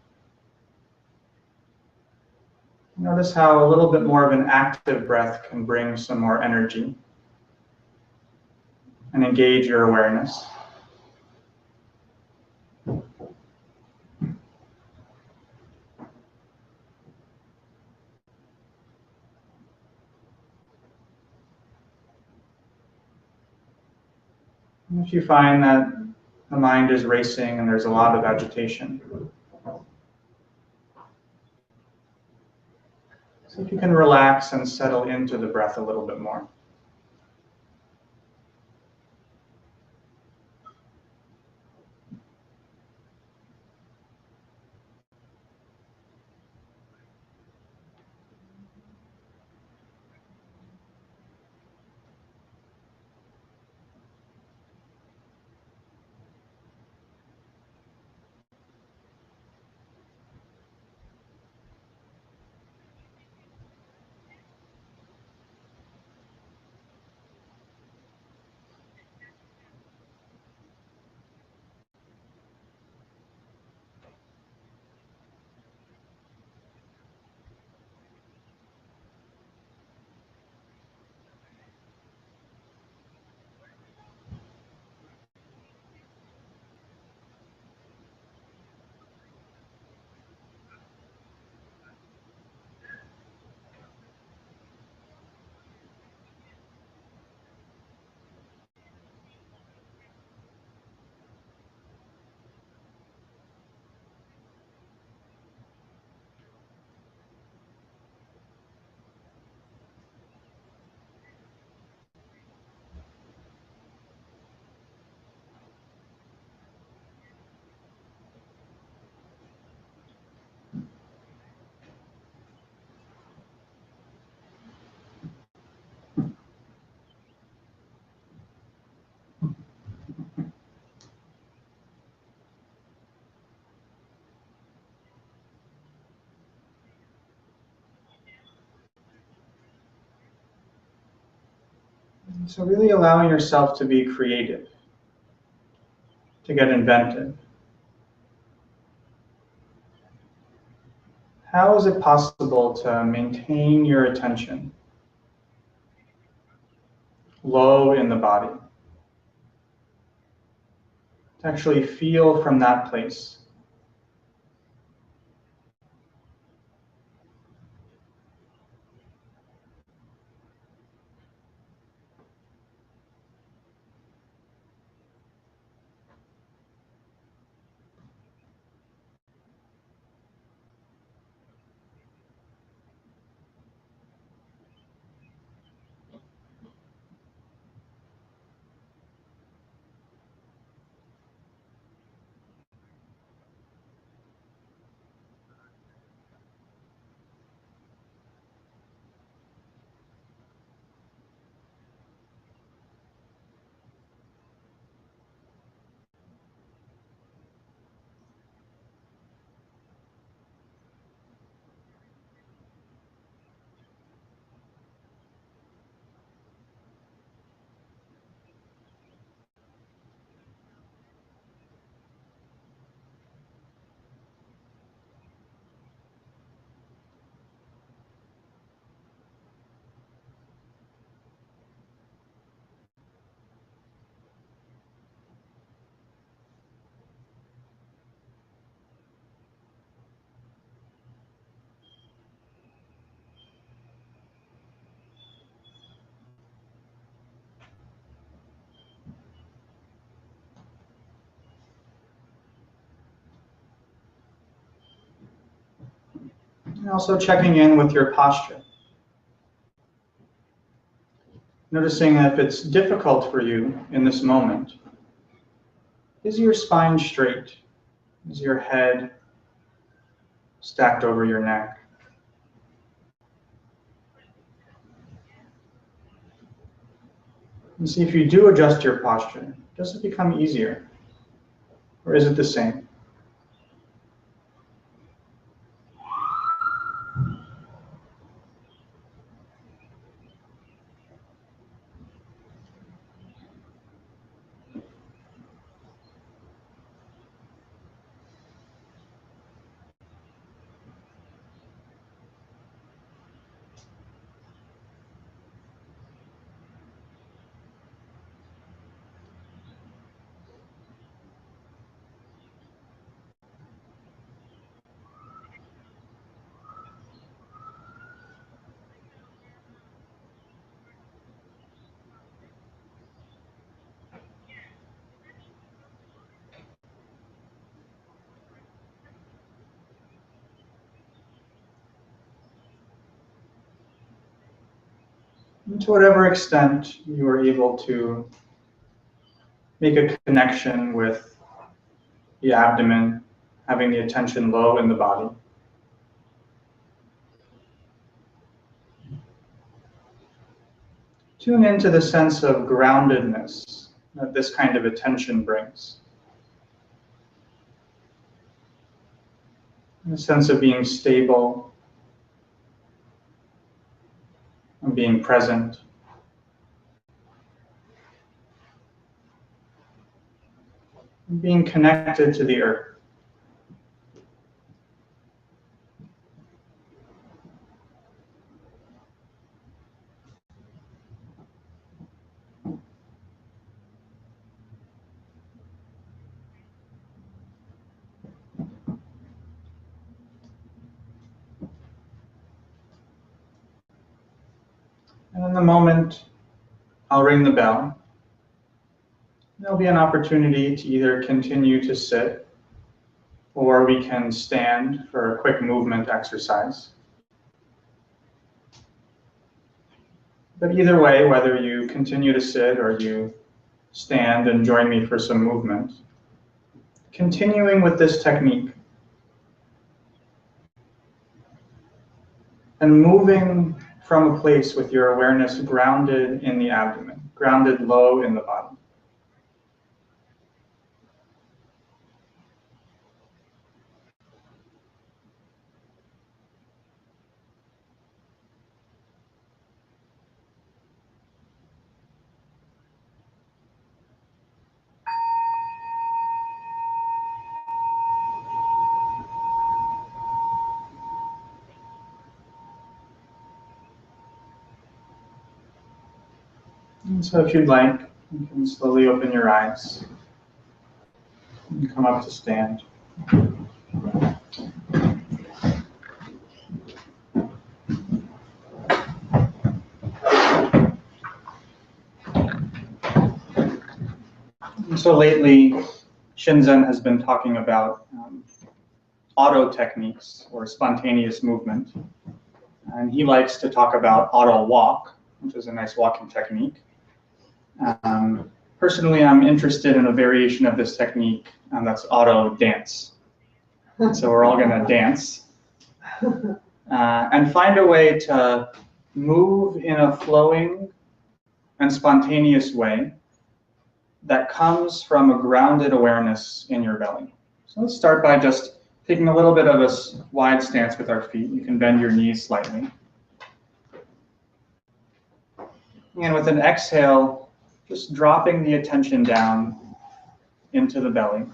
Notice how a little bit more of an active breath can bring some more energy and engage your awareness. And if you find that the mind is racing and there's a lot of agitation, see if you can relax and settle into the breath a little bit more. So really allowing yourself to be creative, to get inventive. How is it possible to maintain your attention low in the body? To actually feel from that place. And also checking in with your posture. Noticing if it's difficult for you in this moment. Is your spine straight? Is your head stacked over your neck? And see if you do adjust your posture, does it become easier? Or is it the same? And to whatever extent you are able to make a connection with the abdomen, having the attention low in the body. Tune into the sense of groundedness that this kind of attention brings. A sense of being stable and being present. And being connected to the earth. And in the moment, I'll ring the bell. There'll be an opportunity to either continue to sit, or we can stand for a quick movement exercise. But either way, whether you continue to sit or you stand and join me for some movement, continuing with this technique and moving from a place with your awareness grounded in the abdomen, grounded low in the body. And so if you'd like, you can slowly open your eyes and come up to stand. And so lately, Shinzen has been talking about auto techniques or spontaneous movement. And he likes to talk about auto walk, which is a nice walking technique. Personally, I'm interested in a variation of this technique, and that's auto dance. So we're all going to dance and find a way to move in a flowing and spontaneous way that comes from a grounded awareness in your belly. So let's start by just taking a little bit of a wide stance with our feet. You can bend your knees slightly. And with an exhale, just dropping the attention down into the belly.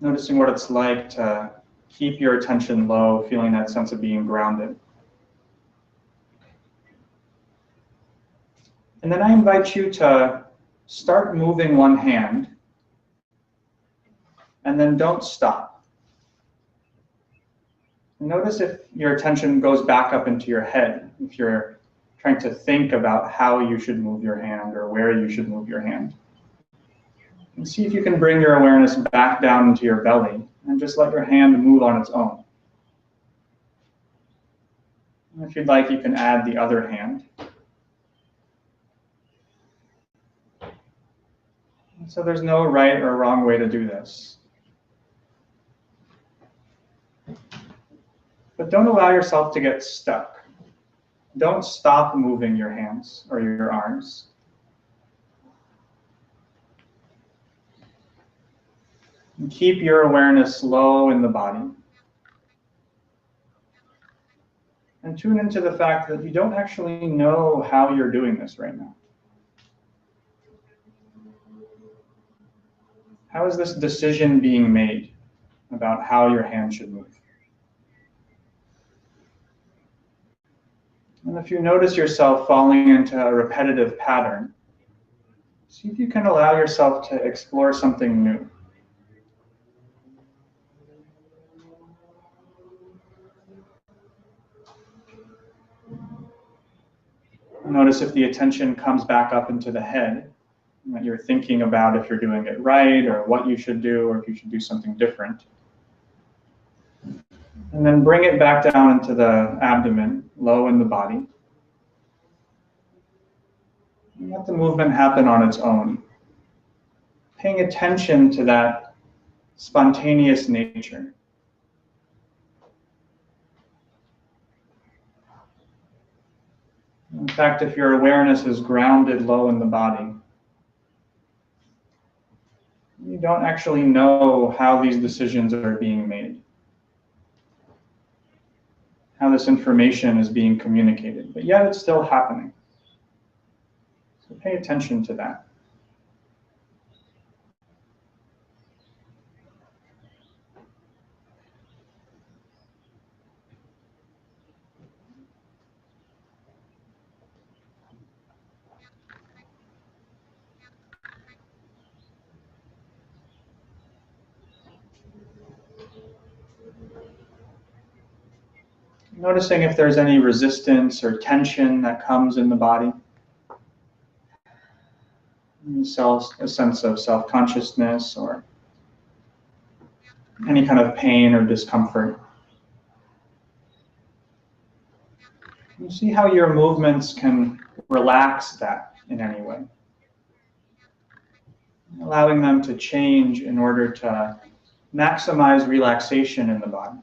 Noticing what it's like to keep your attention low, feeling that sense of being grounded. And then I invite you to start moving one hand, and then don't stop. Notice if your attention goes back up into your head, if you're trying to think about how you should move your hand or where you should move your hand. And see if you can bring your awareness back down into your belly and just let your hand move on its own. And if you'd like, you can add the other hand. And so there's no right or wrong way to do this. But don't allow yourself to get stuck. Don't stop moving your hands or your arms. And keep your awareness low in the body. And tune into the fact that you don't actually know how you're doing this right now. How is this decision being made about how your hand should move? And if you notice yourself falling into a repetitive pattern, see if you can allow yourself to explore something new. Notice if the attention comes back up into the head, that you're thinking about if you're doing it right or what you should do or if you should do something different. And then bring it back down into the abdomen, low in the body. And let the movement happen on its own. Paying attention to that spontaneous nature. In fact, if your awareness is grounded low in the body, you don't actually know how these decisions are being made, how this information is being communicated, but yet it's still happening. So pay attention to that. Noticing if there's any resistance or tension that comes in the body. A sense of self-consciousness or any kind of pain or discomfort. You see how your movements can relax that in any way. Allowing them to change in order to maximize relaxation in the body.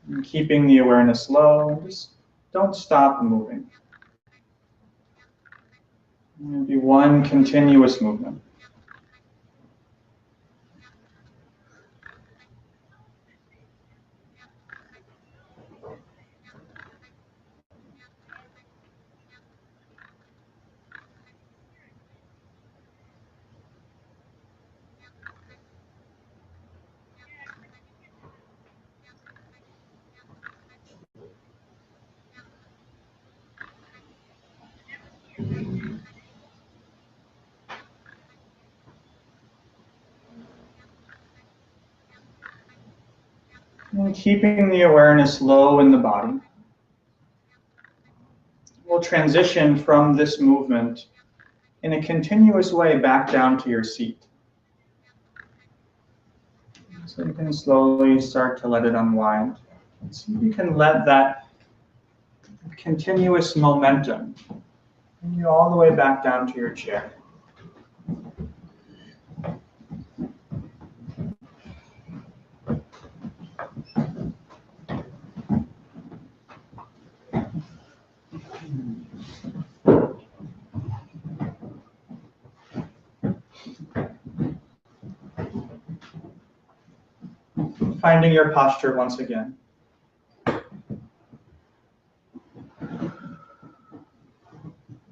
And keeping the awareness low, just don't stop moving. It'll be one continuous movement. And keeping the awareness low in the body, we'll transition from this movement in a continuous way back down to your seat. So you can slowly start to let it unwind. So you can let that continuous momentum bring you all the way back down to your chair. Finding your posture once again.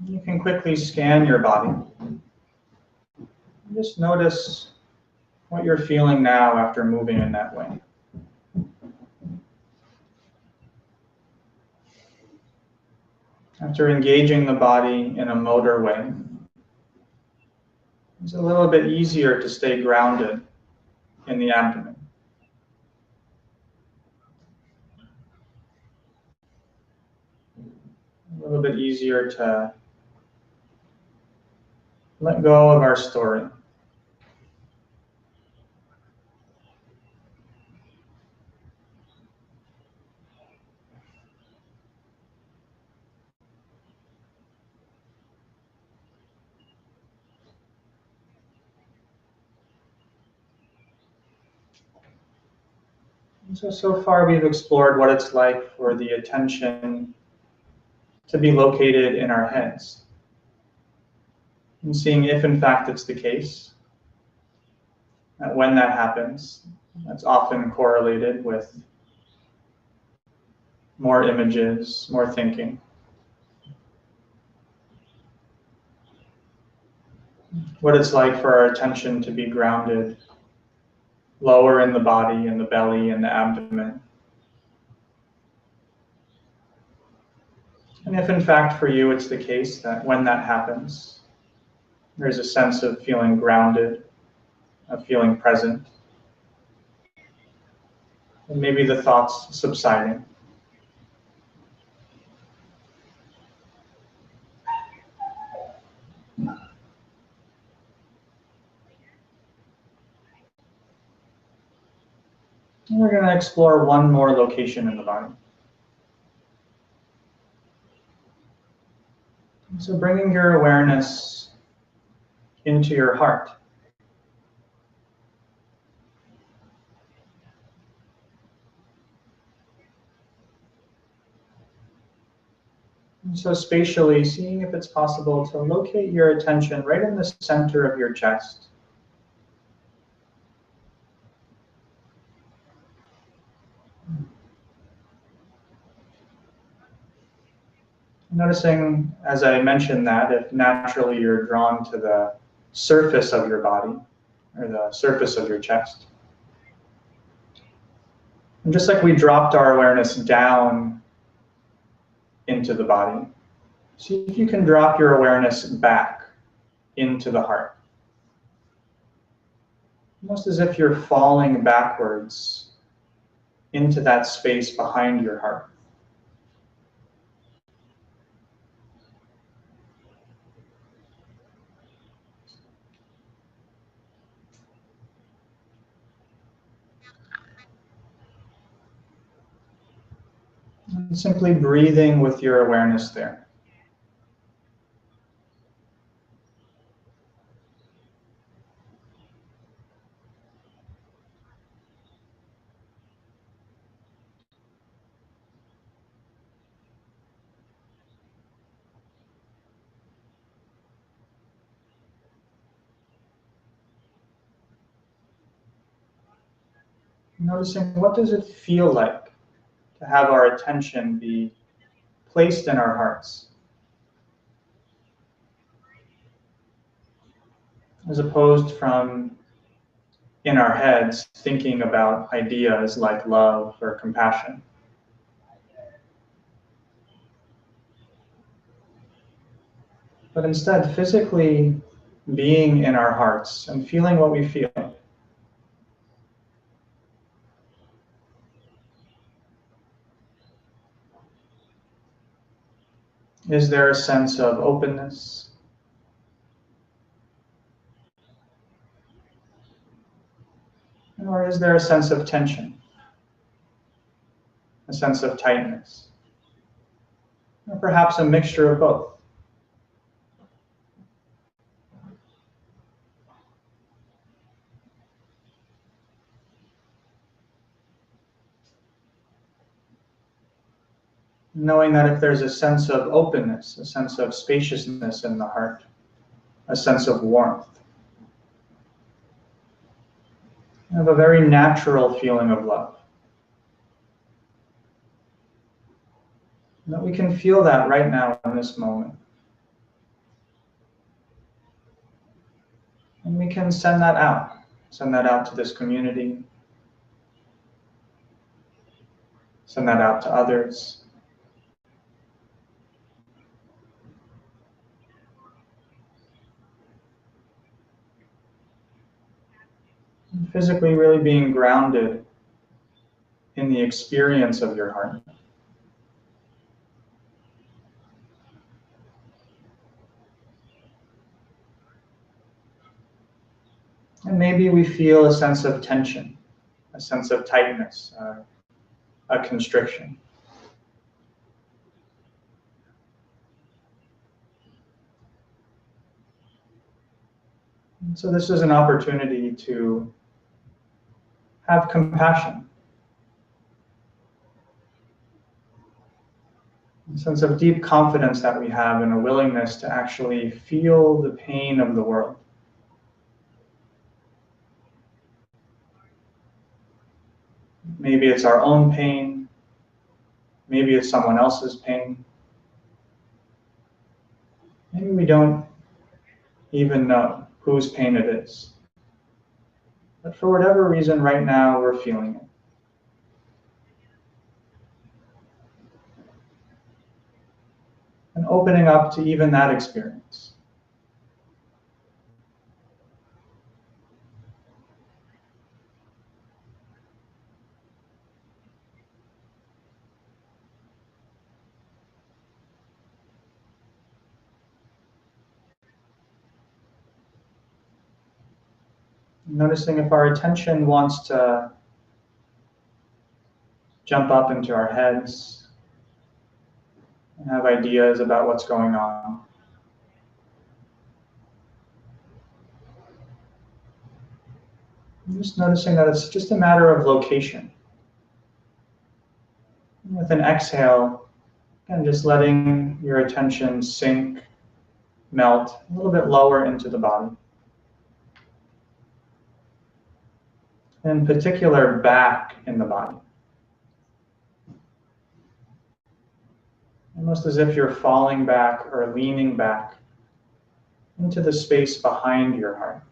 You can quickly scan your body. Just notice what you're feeling now after moving in that way. After engaging the body in a motor way, it's a little bit easier to stay grounded in the abdomen. A little bit easier to let go of our story. So far we've explored what it's like for the attention to be located in our heads, and seeing if in fact it's the case, that when that happens, that's often correlated with more images, more thinking. What it's like for our attention to be grounded lower in the body, in the belly, in the abdomen. And if in fact for you it's the case that when that happens, there's a sense of feeling grounded, of feeling present, and maybe the thoughts subsiding. And we're going to explore one more location in the body. So bringing your awareness into your heart. And so spatially, seeing if it's possible to locate your attention right in the center of your chest. Noticing, as I mentioned that, if naturally you're drawn to the surface of your body, or the surface of your chest. And just like we dropped our awareness down into the body, see if you can drop your awareness back into the heart. Almost as if you're falling backwards into that space behind your heart. And simply breathing with your awareness there. Noticing what does it feel like to have our attention be placed in our hearts, as opposed from in our heads thinking about ideas like love or compassion. But instead physically being in our hearts and feeling what we feel. Is there a sense of openness? Or is there a sense of tension? A sense of tightness? Or perhaps a mixture of both? Knowing that if there's a sense of openness, a sense of spaciousness in the heart, a sense of warmth, you have a very natural feeling of love. And that we can feel that right now in this moment. And we can send that out to this community, send that out to others. And physically really being grounded in the experience of your heart. And maybe we feel a sense of tension, a sense of tightness, a constriction. And so this is an opportunity to have compassion, a sense of deep confidence that we have and a willingness to actually feel the pain of the world. Maybe it's our own pain, maybe it's someone else's pain. Maybe we don't even know whose pain it is. But for whatever reason, right now, we're feeling it. And opening up to even that experience. Noticing if our attention wants to jump up into our heads and have ideas about what's going on. And just noticing that it's just a matter of location. And with an exhale, and just letting your attention sink, melt a little bit lower into the body. In particular, back in the body. Almost as if you're falling back or leaning back into the space behind your heart.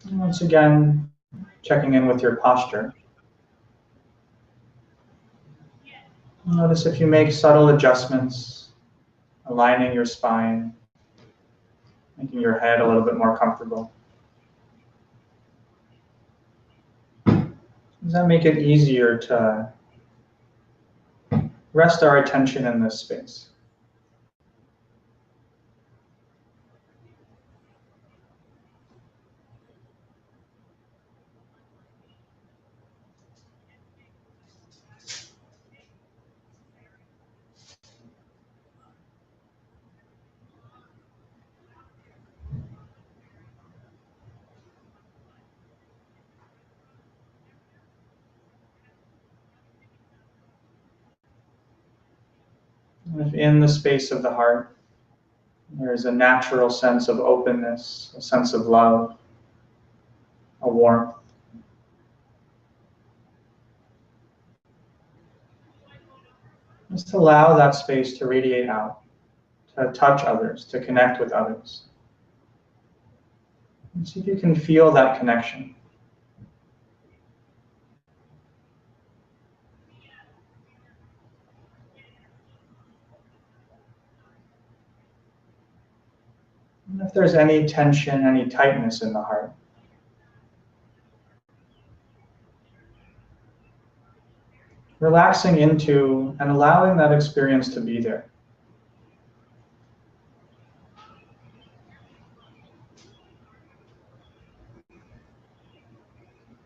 And once again, checking in with your posture. Notice if you make subtle adjustments, aligning your spine, making your head a little bit more comfortable. Does that make it easier to rest our attention in this space? And if in the space of the heart, there's a natural sense of openness, a sense of love, a warmth, just allow that space to radiate out, to touch others, to connect with others. And see if you can feel that connection. And if there's any tension, any tightness in the heart, relaxing into and allowing that experience to be there.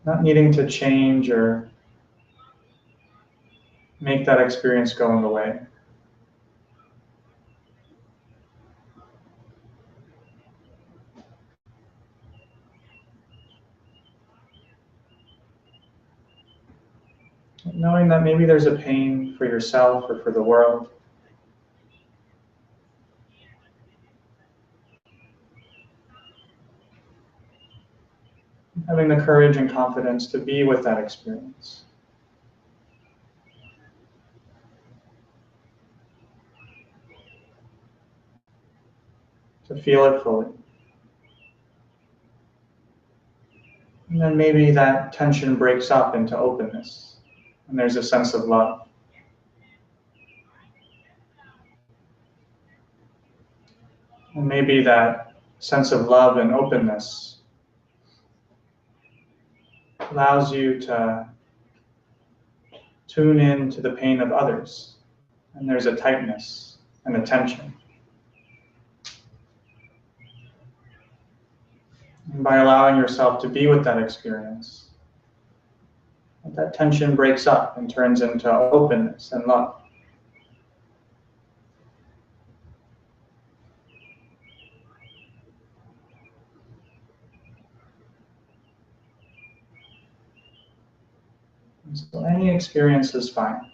Not needing to change or make that experience go away. Knowing that maybe there's a pain for yourself or for the world. Having the courage and confidence to be with that experience. To feel it fully. And then maybe that tension breaks up into openness, and there's a sense of love. And maybe that sense of love and openness allows you to tune in to the pain of others, and there's a tightness and a tension. And by allowing yourself to be with that experience, that tension breaks up and turns into openness and love. And so any experience is fine.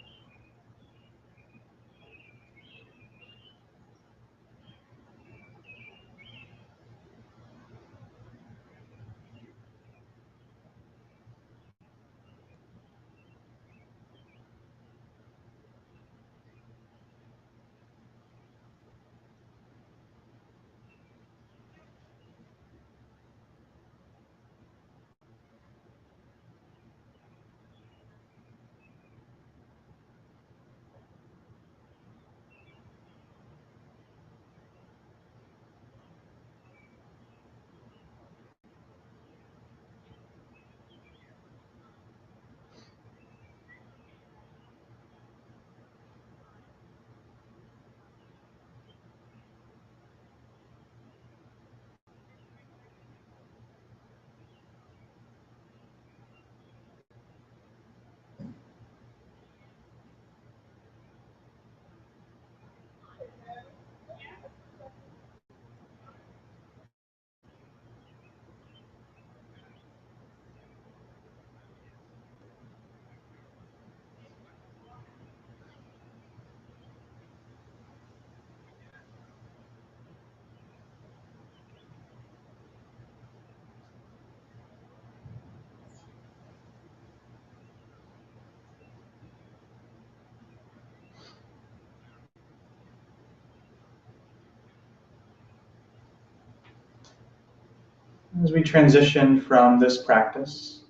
As we transition from this practice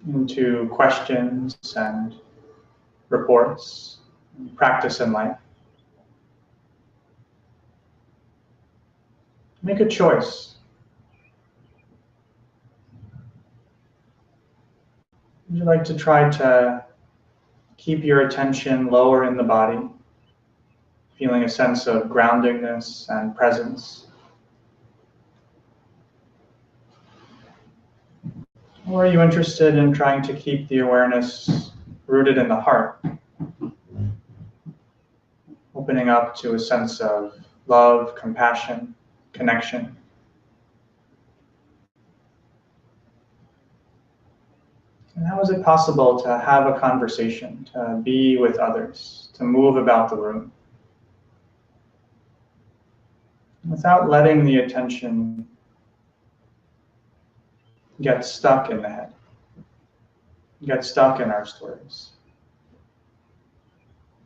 into questions and reports, and practice in life, make a choice. Would you like to try to keep your attention lower in the body, feeling a sense of groundedness and presence? Or are you interested in trying to keep the awareness rooted in the heart, opening up to a sense of love, compassion, connection? And how is it possible to have a conversation, to be with others, to move about the room, without letting the attention get stuck in the head, get stuck in our stories?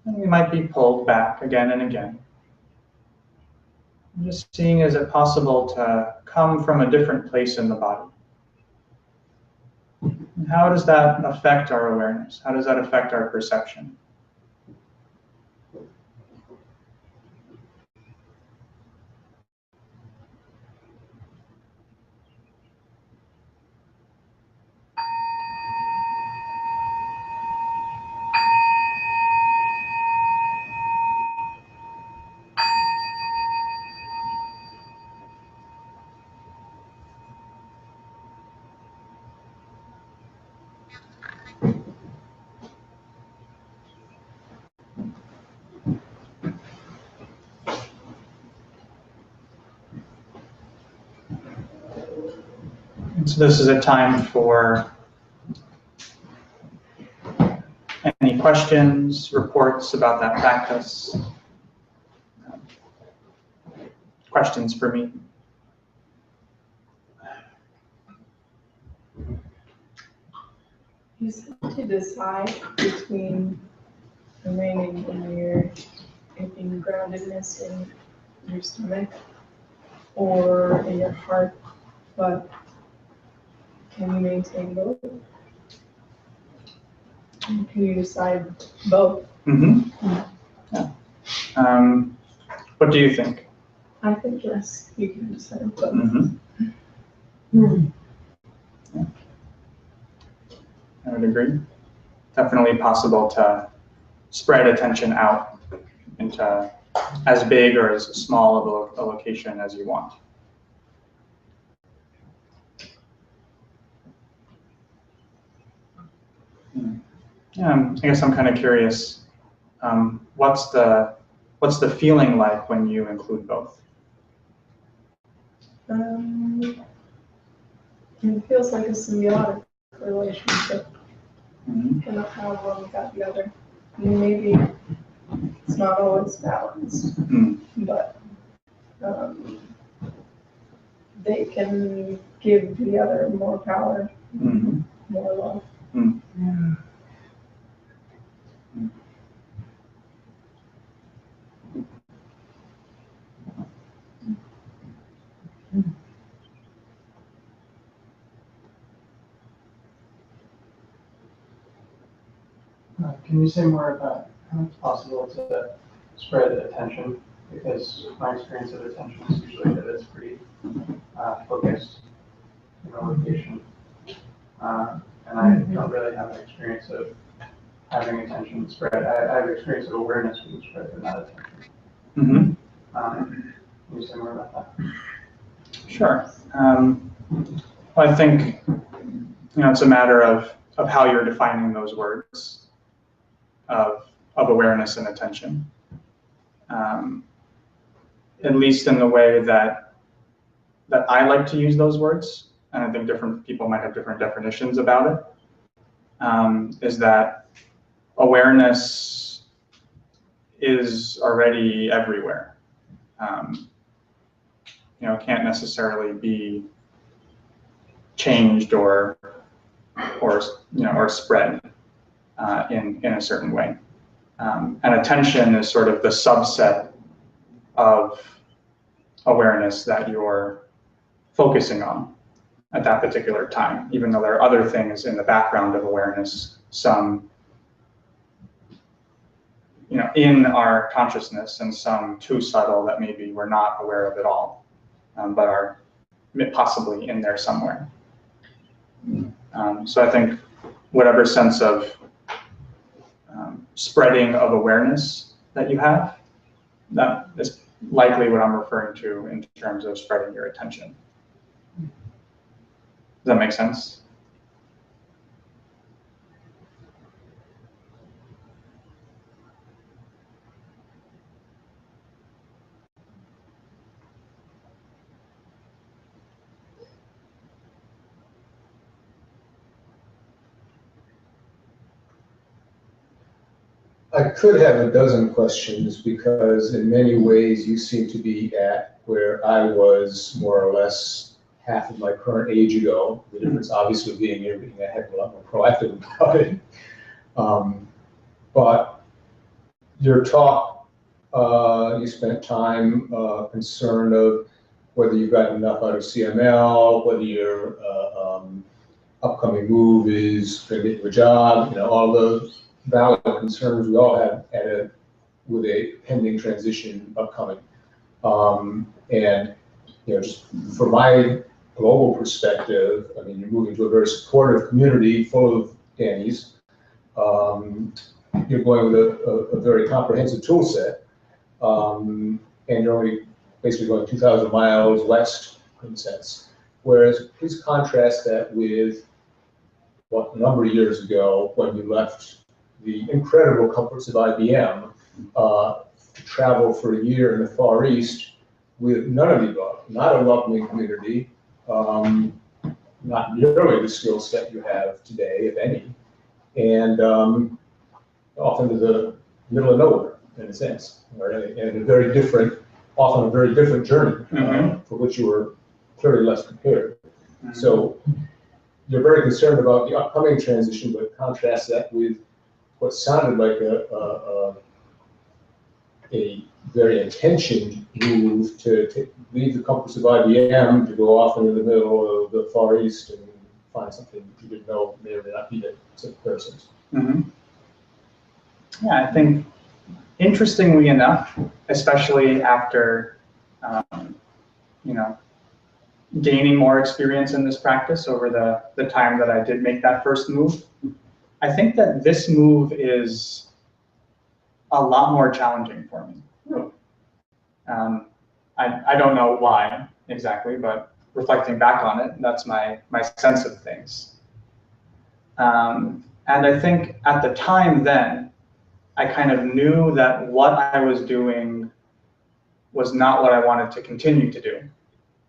And we might be pulled back again and again. Just seeing, is it possible to come from a different place in the body? And how does that affect our awareness? How does that affect our perception? And so this is a time for Any questions, reports about that practice? Questions for me? You said to decide between remaining in your groundedness in your stomach or in your heart, but can you maintain both? Can you decide both? Mm-hmm. Yeah. What do you think? I think yes, you can decide both. Mm-hmm. Yeah. I would agree. Definitely possible to spread attention out into as big or as small of a location as you want. I guess I'm kind of curious. What's the feeling like when you include both? It feels like a symbiotic relationship. Mm-hmm. Cannot have one without the other. Maybe it's not always balanced, but they can give the other more power, more love. Mm. Can you say more about how it's possible to spread attention? Because my experience of attention is usually that it's pretty focused in a location. And I don't really have an experience of having attention spread. I have experience of awareness being spread, but not attention. Can you say more about that? Sure. Well, I think it's a matter of how you're defining those words of awareness and attention. At least in the way that I like to use those words, and I think different people might have different definitions about it, is that awareness is already everywhere. Can't necessarily be changed or spread in a certain way. And attention is sort of the subset of awareness that you're focusing on at that particular time, even though there are other things in the background of awareness, some in our consciousness and some too subtle that maybe we're not aware of at all, but are possibly in there somewhere. So I think whatever sense of spreading of awareness that you have, that is likely what I'm referring to in terms of spreading your attention. Does that make sense? I could have a dozen questions because in many ways you seem to be at where I was more or less half of my current age ago. The difference obviously being you're being a heck of a lot more proactive about it. But your talk, you spent time concerned of whether you got enough out of CML, whether your upcoming move is going to get you a job, all the valid concerns we all have with a pending transition upcoming. And just from my global perspective, I mean, you're moving to a very supportive community full of Dannies. You're going with a very comprehensive tool set, and you're only basically going 2,000 miles west, in a sense. Whereas, please contrast that with a number of years ago when you left the incredible comforts of IBM to travel for a year in the Far East with none of the above, not a welcoming community, not nearly the skill set you have today, if any, and off into the middle of nowhere, in a sense, right? And a very different, often a very different journey for which you were clearly less prepared. So you're very concerned about the upcoming transition, but contrast that with what sounded like a very intentioned move to leave the comforts of IBM to go off into the middle of the Far East and find something you didn't know may or may not be there. Some persons. Yeah, I think interestingly enough, especially after you know, gaining more experience in this practice over the time that I did make that first move, I think that this move is a lot more challenging for me. I don't know why exactly, but reflecting back on it, that's my sense of things. And I think at the time then, I kind of knew that what I was doing was not what I wanted to continue to do.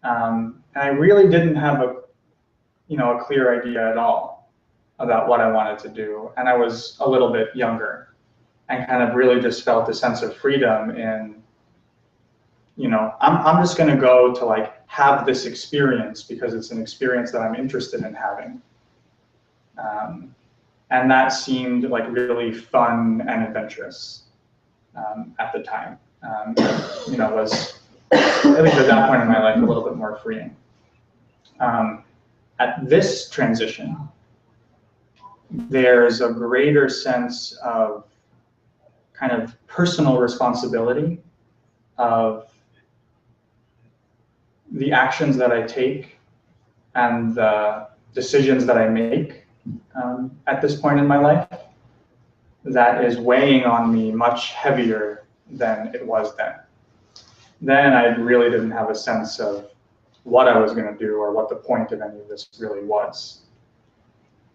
And I really didn't have a clear idea at all about what I wanted to do. And I was a little bit younger and kind of really just felt a sense of freedom in, I'm just going to go to like have this experience because it's an experience that I'm interested in having. And that seemed like really fun and adventurous at the time. Was, at least at that point in my life, a little bit more freeing. At this transition, there's a greater sense of kind of personal responsibility of the actions that I take and the decisions that I make at this point in my life that is weighing on me much heavier than it was then. Then I really didn't have a sense of what I was going to do or what the point of any of this really was.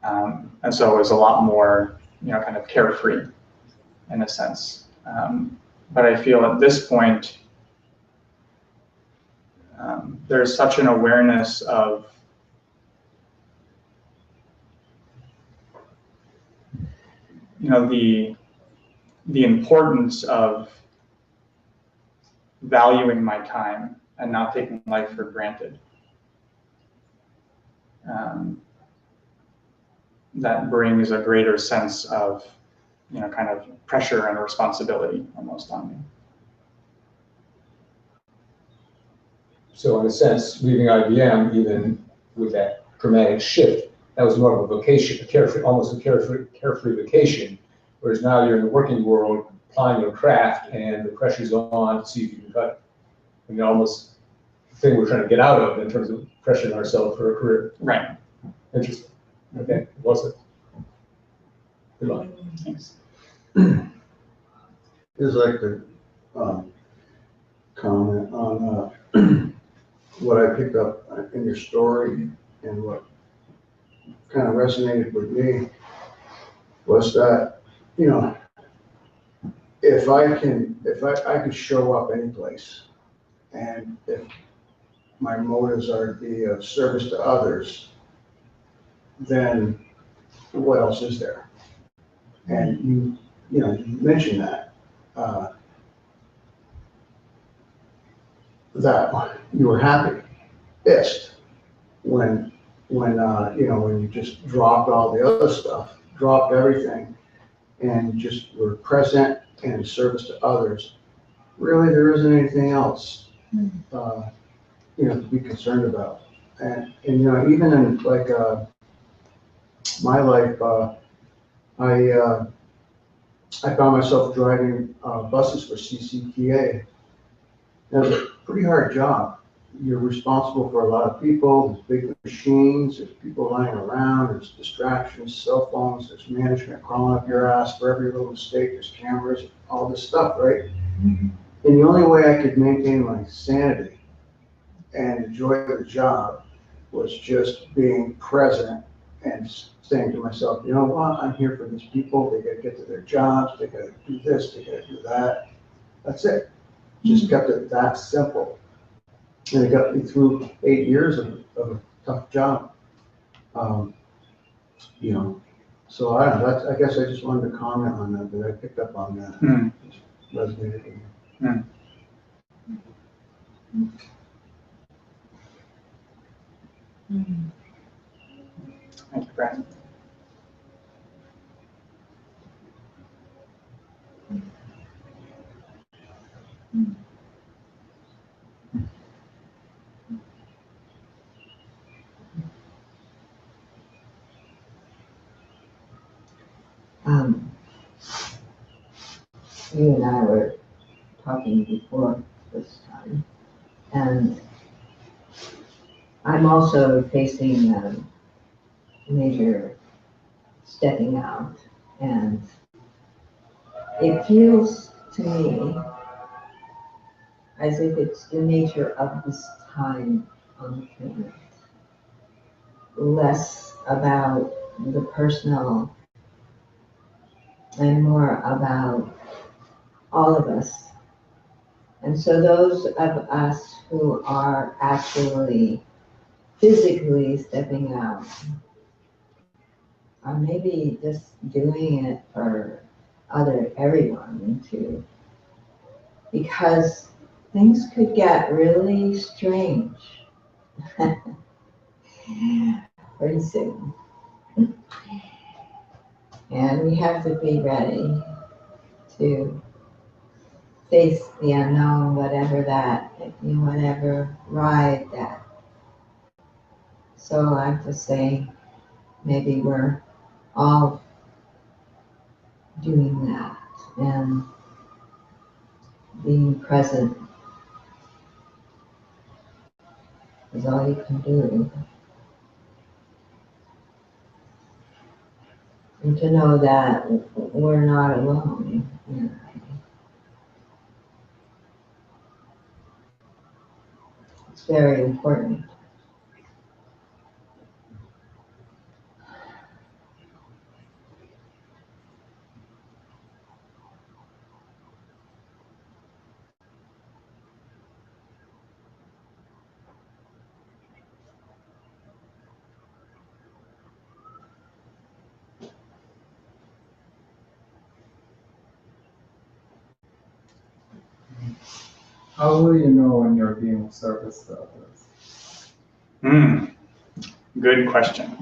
And so it was a lot more, kind of carefree in a sense. But I feel at this point, there's such an awareness of the importance of valuing my time and not taking life for granted. That brings a greater sense of, kind of pressure and responsibility almost on me. So in a sense, leaving IBM, even with that dramatic shift, that was more of a vacation, almost a carefree vacation. Whereas now you're in the working world, applying your craft, and the pressure's on to see if you can cut it. And almost the thing we're trying to get out of in terms of pressuring ourselves for a career. Right. Interesting. Okay, what's it? Good luck. Thanks. I'd like to comment on what I picked up in your story, and what kind of resonated with me was that, if I can show up any place, and if my motives are to be of service to others, then what else is there? And you mentioned that you were happiest when you just dropped all the other stuff, dropped everything, and just were present and in service to others. Really, there isn't anything else to be concerned about. And even in like my life, I found myself driving buses for CCTA. It was a pretty hard job. You're responsible for a lot of people, there's big machines, there's people lying around, there's distractions, cell phones, there's management crawling up your ass for every little mistake, there's cameras, all this stuff, right? And the only way I could maintain my sanity and enjoy the job was just being present and saying to myself, you know what, I'm here for these people, they gotta get to their jobs, they gotta do this, they gotta do that. That's it. Just kept it that simple. And it got me through 8 years of a tough job. So I guess I just wanted to comment on that, but I picked up on that. Mm. It just resonated with me. Mm. Thank you, Brad. Um, you and I were talking before this time, and I'm also facing major stepping out, and it feels to me as if it's the nature of this time on the planet, less about the personal and more about all of us. And so those of us who are actually physically stepping out are maybe just doing it for everyone to, because things could get really strange pretty soon. And we have to be ready to face the unknown, whatever that, whatever ride that. So I'm just saying, maybe we're all doing that and being present is all you can do. And to know that we're not alone. It's very important. How will you know when you're being of service to others? Good question.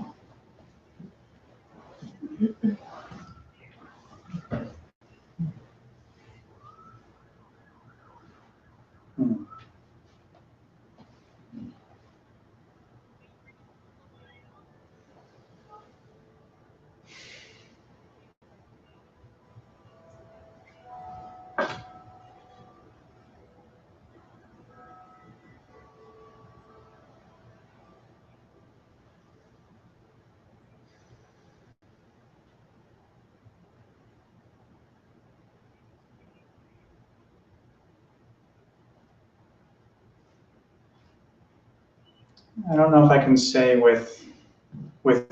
I don't know if I can say with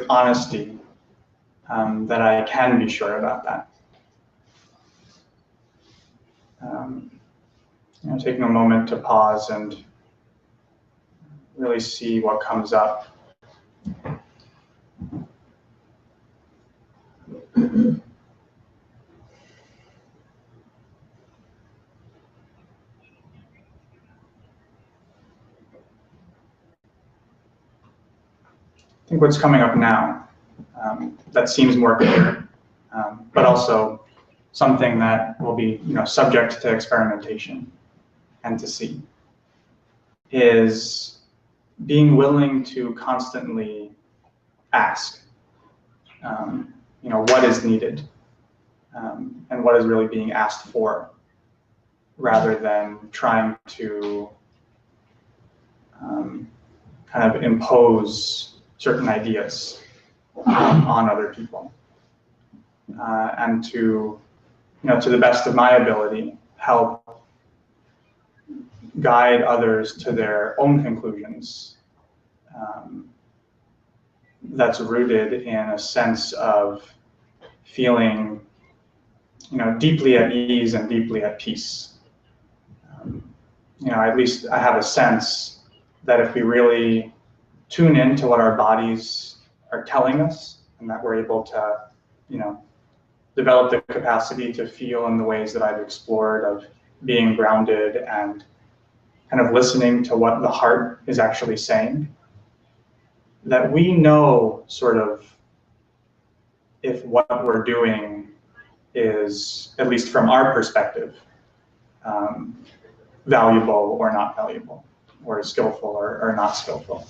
honesty that I can be sure about that. Taking a moment to pause and really see what comes up. I think what's coming up now, that seems more clear, but also something that will be subject to experimentation and to see, is being willing to constantly ask, what is needed and what is really being asked for, rather than trying to kind of impose certain ideas on other people, and to the best of my ability, help guide others to their own conclusions. That's rooted in a sense of feeling, deeply at ease and deeply at peace. At least I have a sense that if we really tune into what our bodies are telling us, and that we're able to develop the capacity to feel in the ways that I've explored of being grounded and kind of listening to what the heart is actually saying, that we know sort of if what we're doing is, at least from our perspective, valuable or not valuable, or skillful or not skillful.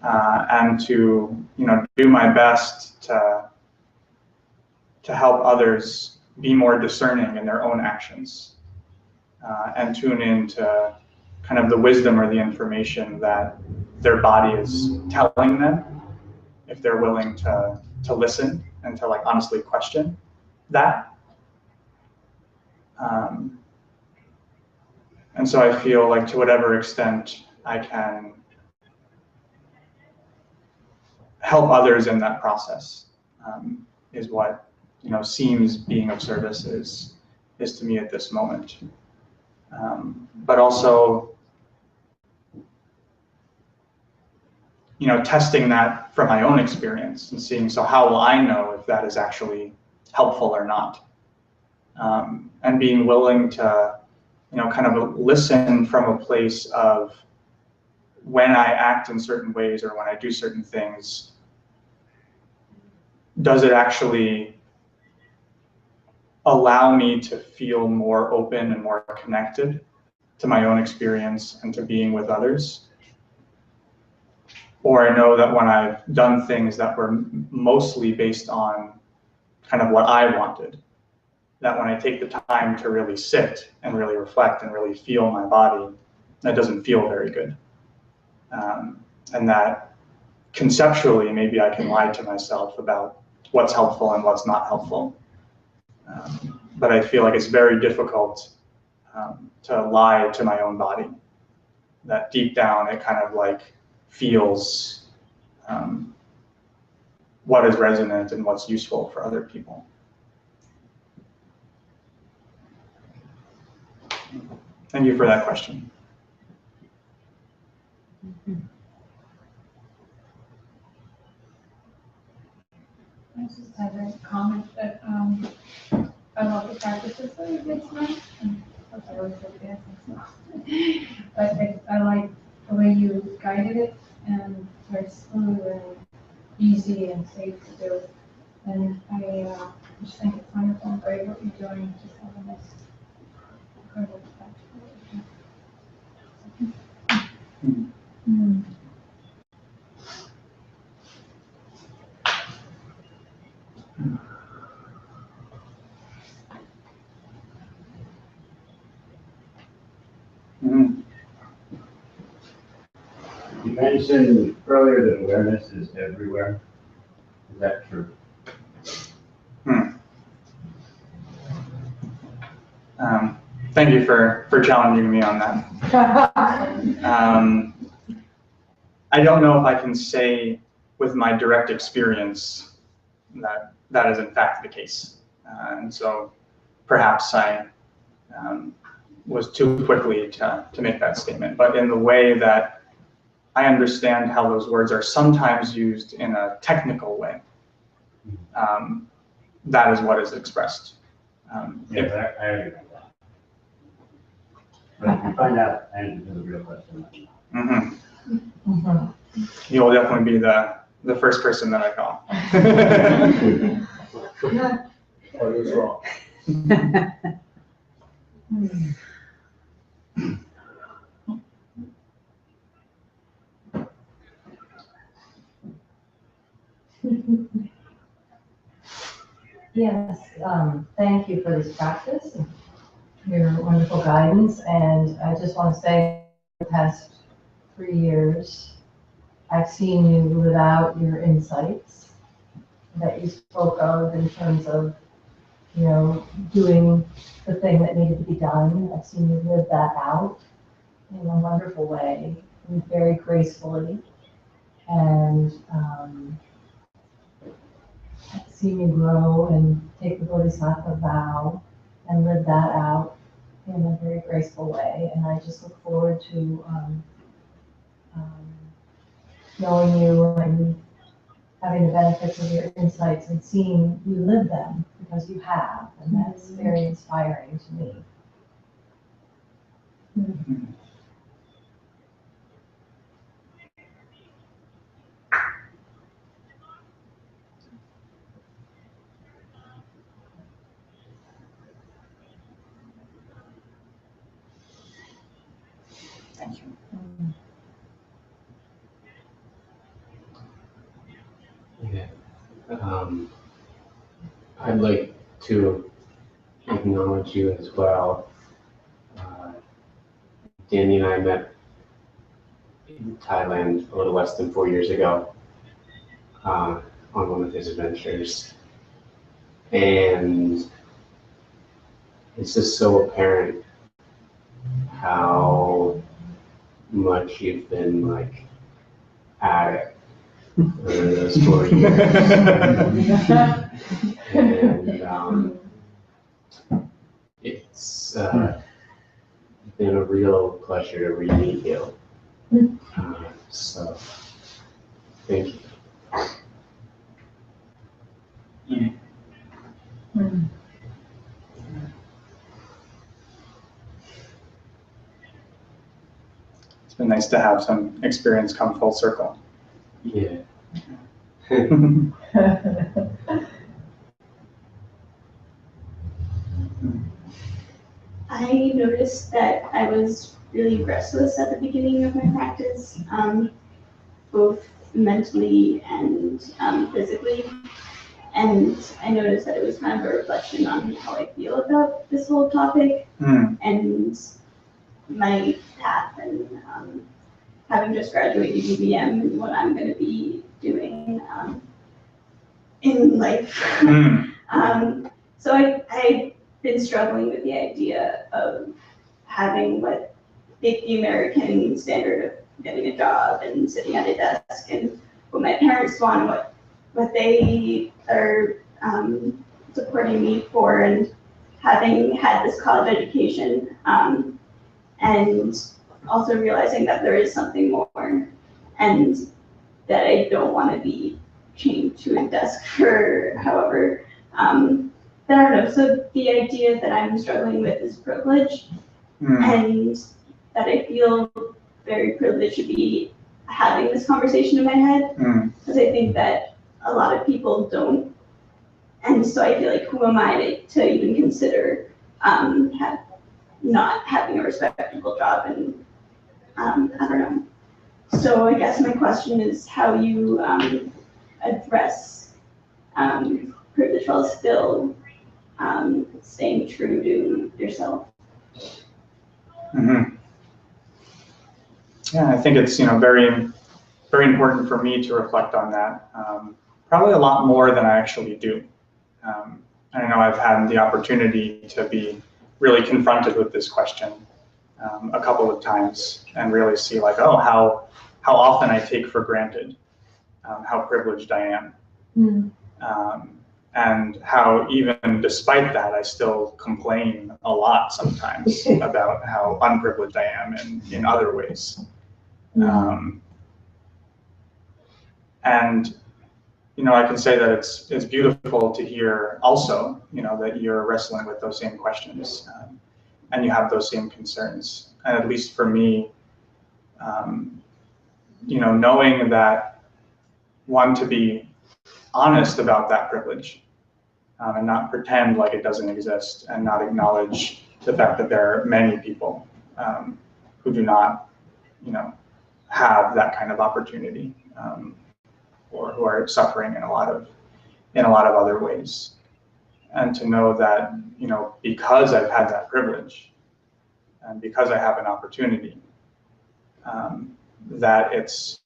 And to do my best to help others be more discerning in their own actions, and tune into kind of the wisdom or the information that their body is telling them, if they're willing to listen and to like honestly question that. And so I feel like to whatever extent I can help others in that process, is what seems being of service is to me at this moment. But also, testing that from my own experience and seeing, so how will I know if that is actually helpful or not? And being willing to, kind of listen from a place of when I act in certain ways or when I do certain things, does it actually allow me to feel more open and more connected to my own experience and to being with others? Or I know that when I've done things that were mostly based on kind of what I wanted, that when I take the time to really sit and really reflect and really feel my body, that doesn't feel very good. And that conceptually, maybe I can lie to myself about what's helpful and what's not helpful. But I feel like it's very difficult to lie to my own body. That deep down, it kind of like feels what is resonant and what's useful for other people. Thank you for that question. I just have a comment that I love the practices that you did tonight. And of course, I always look at it, but I like the way you guided it, and very smooth and easy and safe to do. And I just think it's wonderful and great what you're doing. Just having this incredible practice. You mentioned earlier that awareness is everywhere. Is that true? Thank you for challenging me on that. I don't know if I can say with my direct experience that that is in fact the case. And so perhaps I was too quickly to make that statement. But in the way that I understand how those words are sometimes used in a technical way, that is what is expressed. Yeah, I agree with that. But if you find out answers to the real question. You will definitely be the first person that I call. What is wrong? Yes, thank you for this practice, and your wonderful guidance, and I just want to say the past 3 years, I've seen you live out your insights that you spoke of in terms of, doing the thing that needed to be done. I've seen you live that out in a wonderful way, and very gracefully, and I've seen you grow and take the Bodhisattva vow and live that out in a very graceful way. And I just look forward to knowing you and having the benefits of your insights and seeing you live them, because you have, and that's very inspiring to me. Thank you. Yeah. I'd like to acknowledge you as well. Danny and I met in Thailand a little less than 4 years ago on one of his adventures. And it's just so apparent how much you've been like at it over those 4 years. And it's been a real pleasure to re-meet you. So, thank you. It's been nice to have some experience come full circle. Yeah. I noticed that I was really restless at the beginning of my practice, both mentally and physically. And I noticed that it was kind of a reflection on how I feel about this whole topic and my path, and having just graduated UVM and what I'm going to be doing in life. So I've been struggling with the idea of having what the American standard of getting a job and sitting at a desk, and what my parents want, what they are supporting me for, and having had this college education, and also realizing that there is something more, and that I don't want to be chained to a desk for however. But I don't know, so the idea that I'm struggling with is privilege, and that I feel very privileged to be having this conversation in my head, because I think that a lot of people don't. And so I feel like, who am I to even consider not having a respectable job? And I don't know. So I guess my question is how you address privilege while still staying true to yourself. Yeah, I think it's very, very important for me to reflect on that. Probably a lot more than I actually do. I know I've had the opportunity to be really confronted with this question a couple of times, and really see like, oh, how often I take for granted how privileged I am. And how even despite that, I still complain a lot sometimes about how unprivileged I am in other ways. And I can say that it's beautiful to hear also, that you're wrestling with those same questions, and you have those same concerns. And at least for me, knowing that, one, to be honest about that privilege, and not pretend like it doesn't exist, and not acknowledge the fact that there are many people who do not, have that kind of opportunity, or who are suffering in a lot of other ways. And to know that, because I've had that privilege, and because I have an opportunity, that it's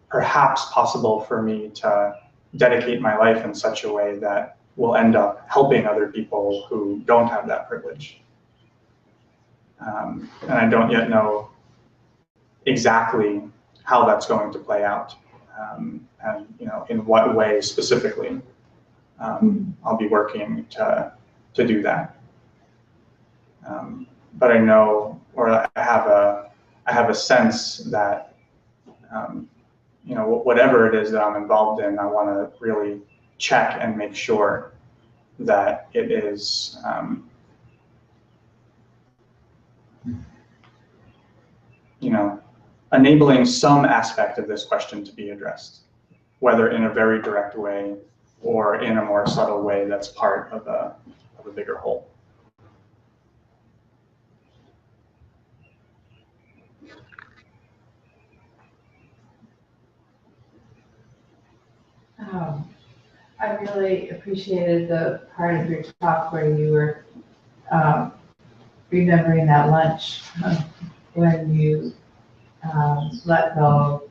perhaps possible for me to dedicate my life in such a way that will end up helping other people who don't have that privilege. And I don't yet know exactly how that's going to play out, and in what way specifically I'll be working to do that. But I know, or I have a sense that you know, whatever it is that I'm involved in, I want to really check and make sure that it is you know, enabling some aspect of this question to be addressed, whether in a very direct way or in a more subtle way that's part of a bigger whole. I really appreciated the part of your talk where you were remembering that lunch when you let go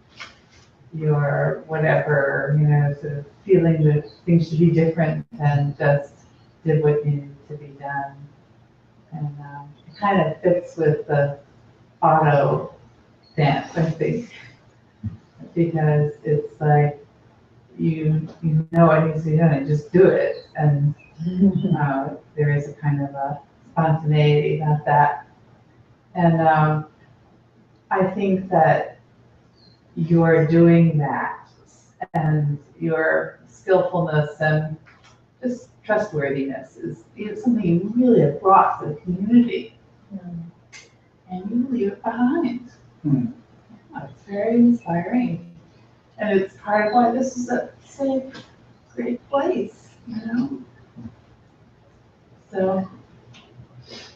your whatever, you know, sort of feeling that things should be different and just did what needed to be done. And it kind of fits with the auto dance, I think, because it's like you know what needs to be done and just do it. And there is a kind of a spontaneity about that. And I think that you're doing that, and your skillfulness and just trustworthiness is something you really have brought to the community. And you leave it behind. It's very inspiring. And it's part of why this is a safe, great place, you know? So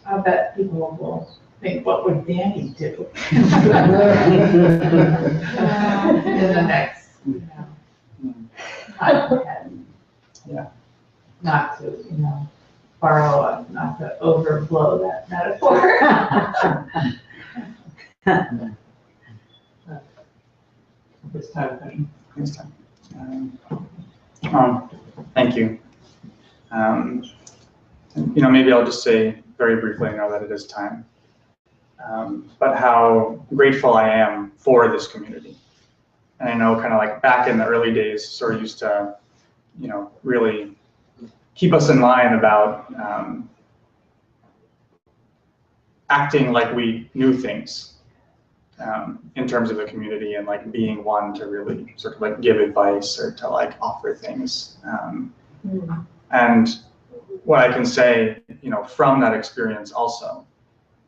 I bet people will think, what would Danny do? In the next, you know, time ahead. Yeah. Not to, you know, borrow, not to overblow that metaphor. This time. This time. Thank you. You know, maybe I'll just say very briefly, I know that it is time, but how grateful I am for this community. And I know kind of like back in the early days, sort of used to, you know, really keep us in line about acting like we knew things in terms of the community, and like being one to really sort of like give advice or to like offer things. And what I can say, you know, from that experience also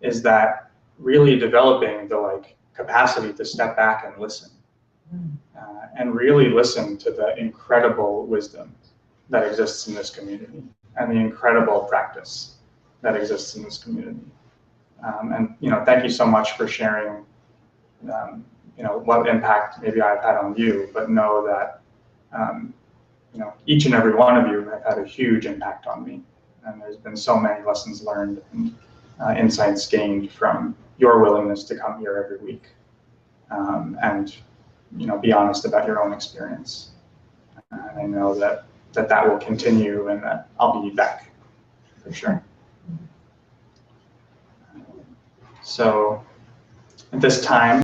is that really developing the like capacity to step back and listen, and really listen to the incredible wisdom that exists in this community and the incredible practice that exists in this community. And, you know, thank you so much for sharing, you know, what impact maybe I've had on you, but know that, you know, each and every one of you have had a huge impact on me. And there's been so many lessons learned and insights gained from your willingness to come here every week, and, you know, be honest about your own experience. And I know that that will continue, and that I'll be back for sure. So at this time,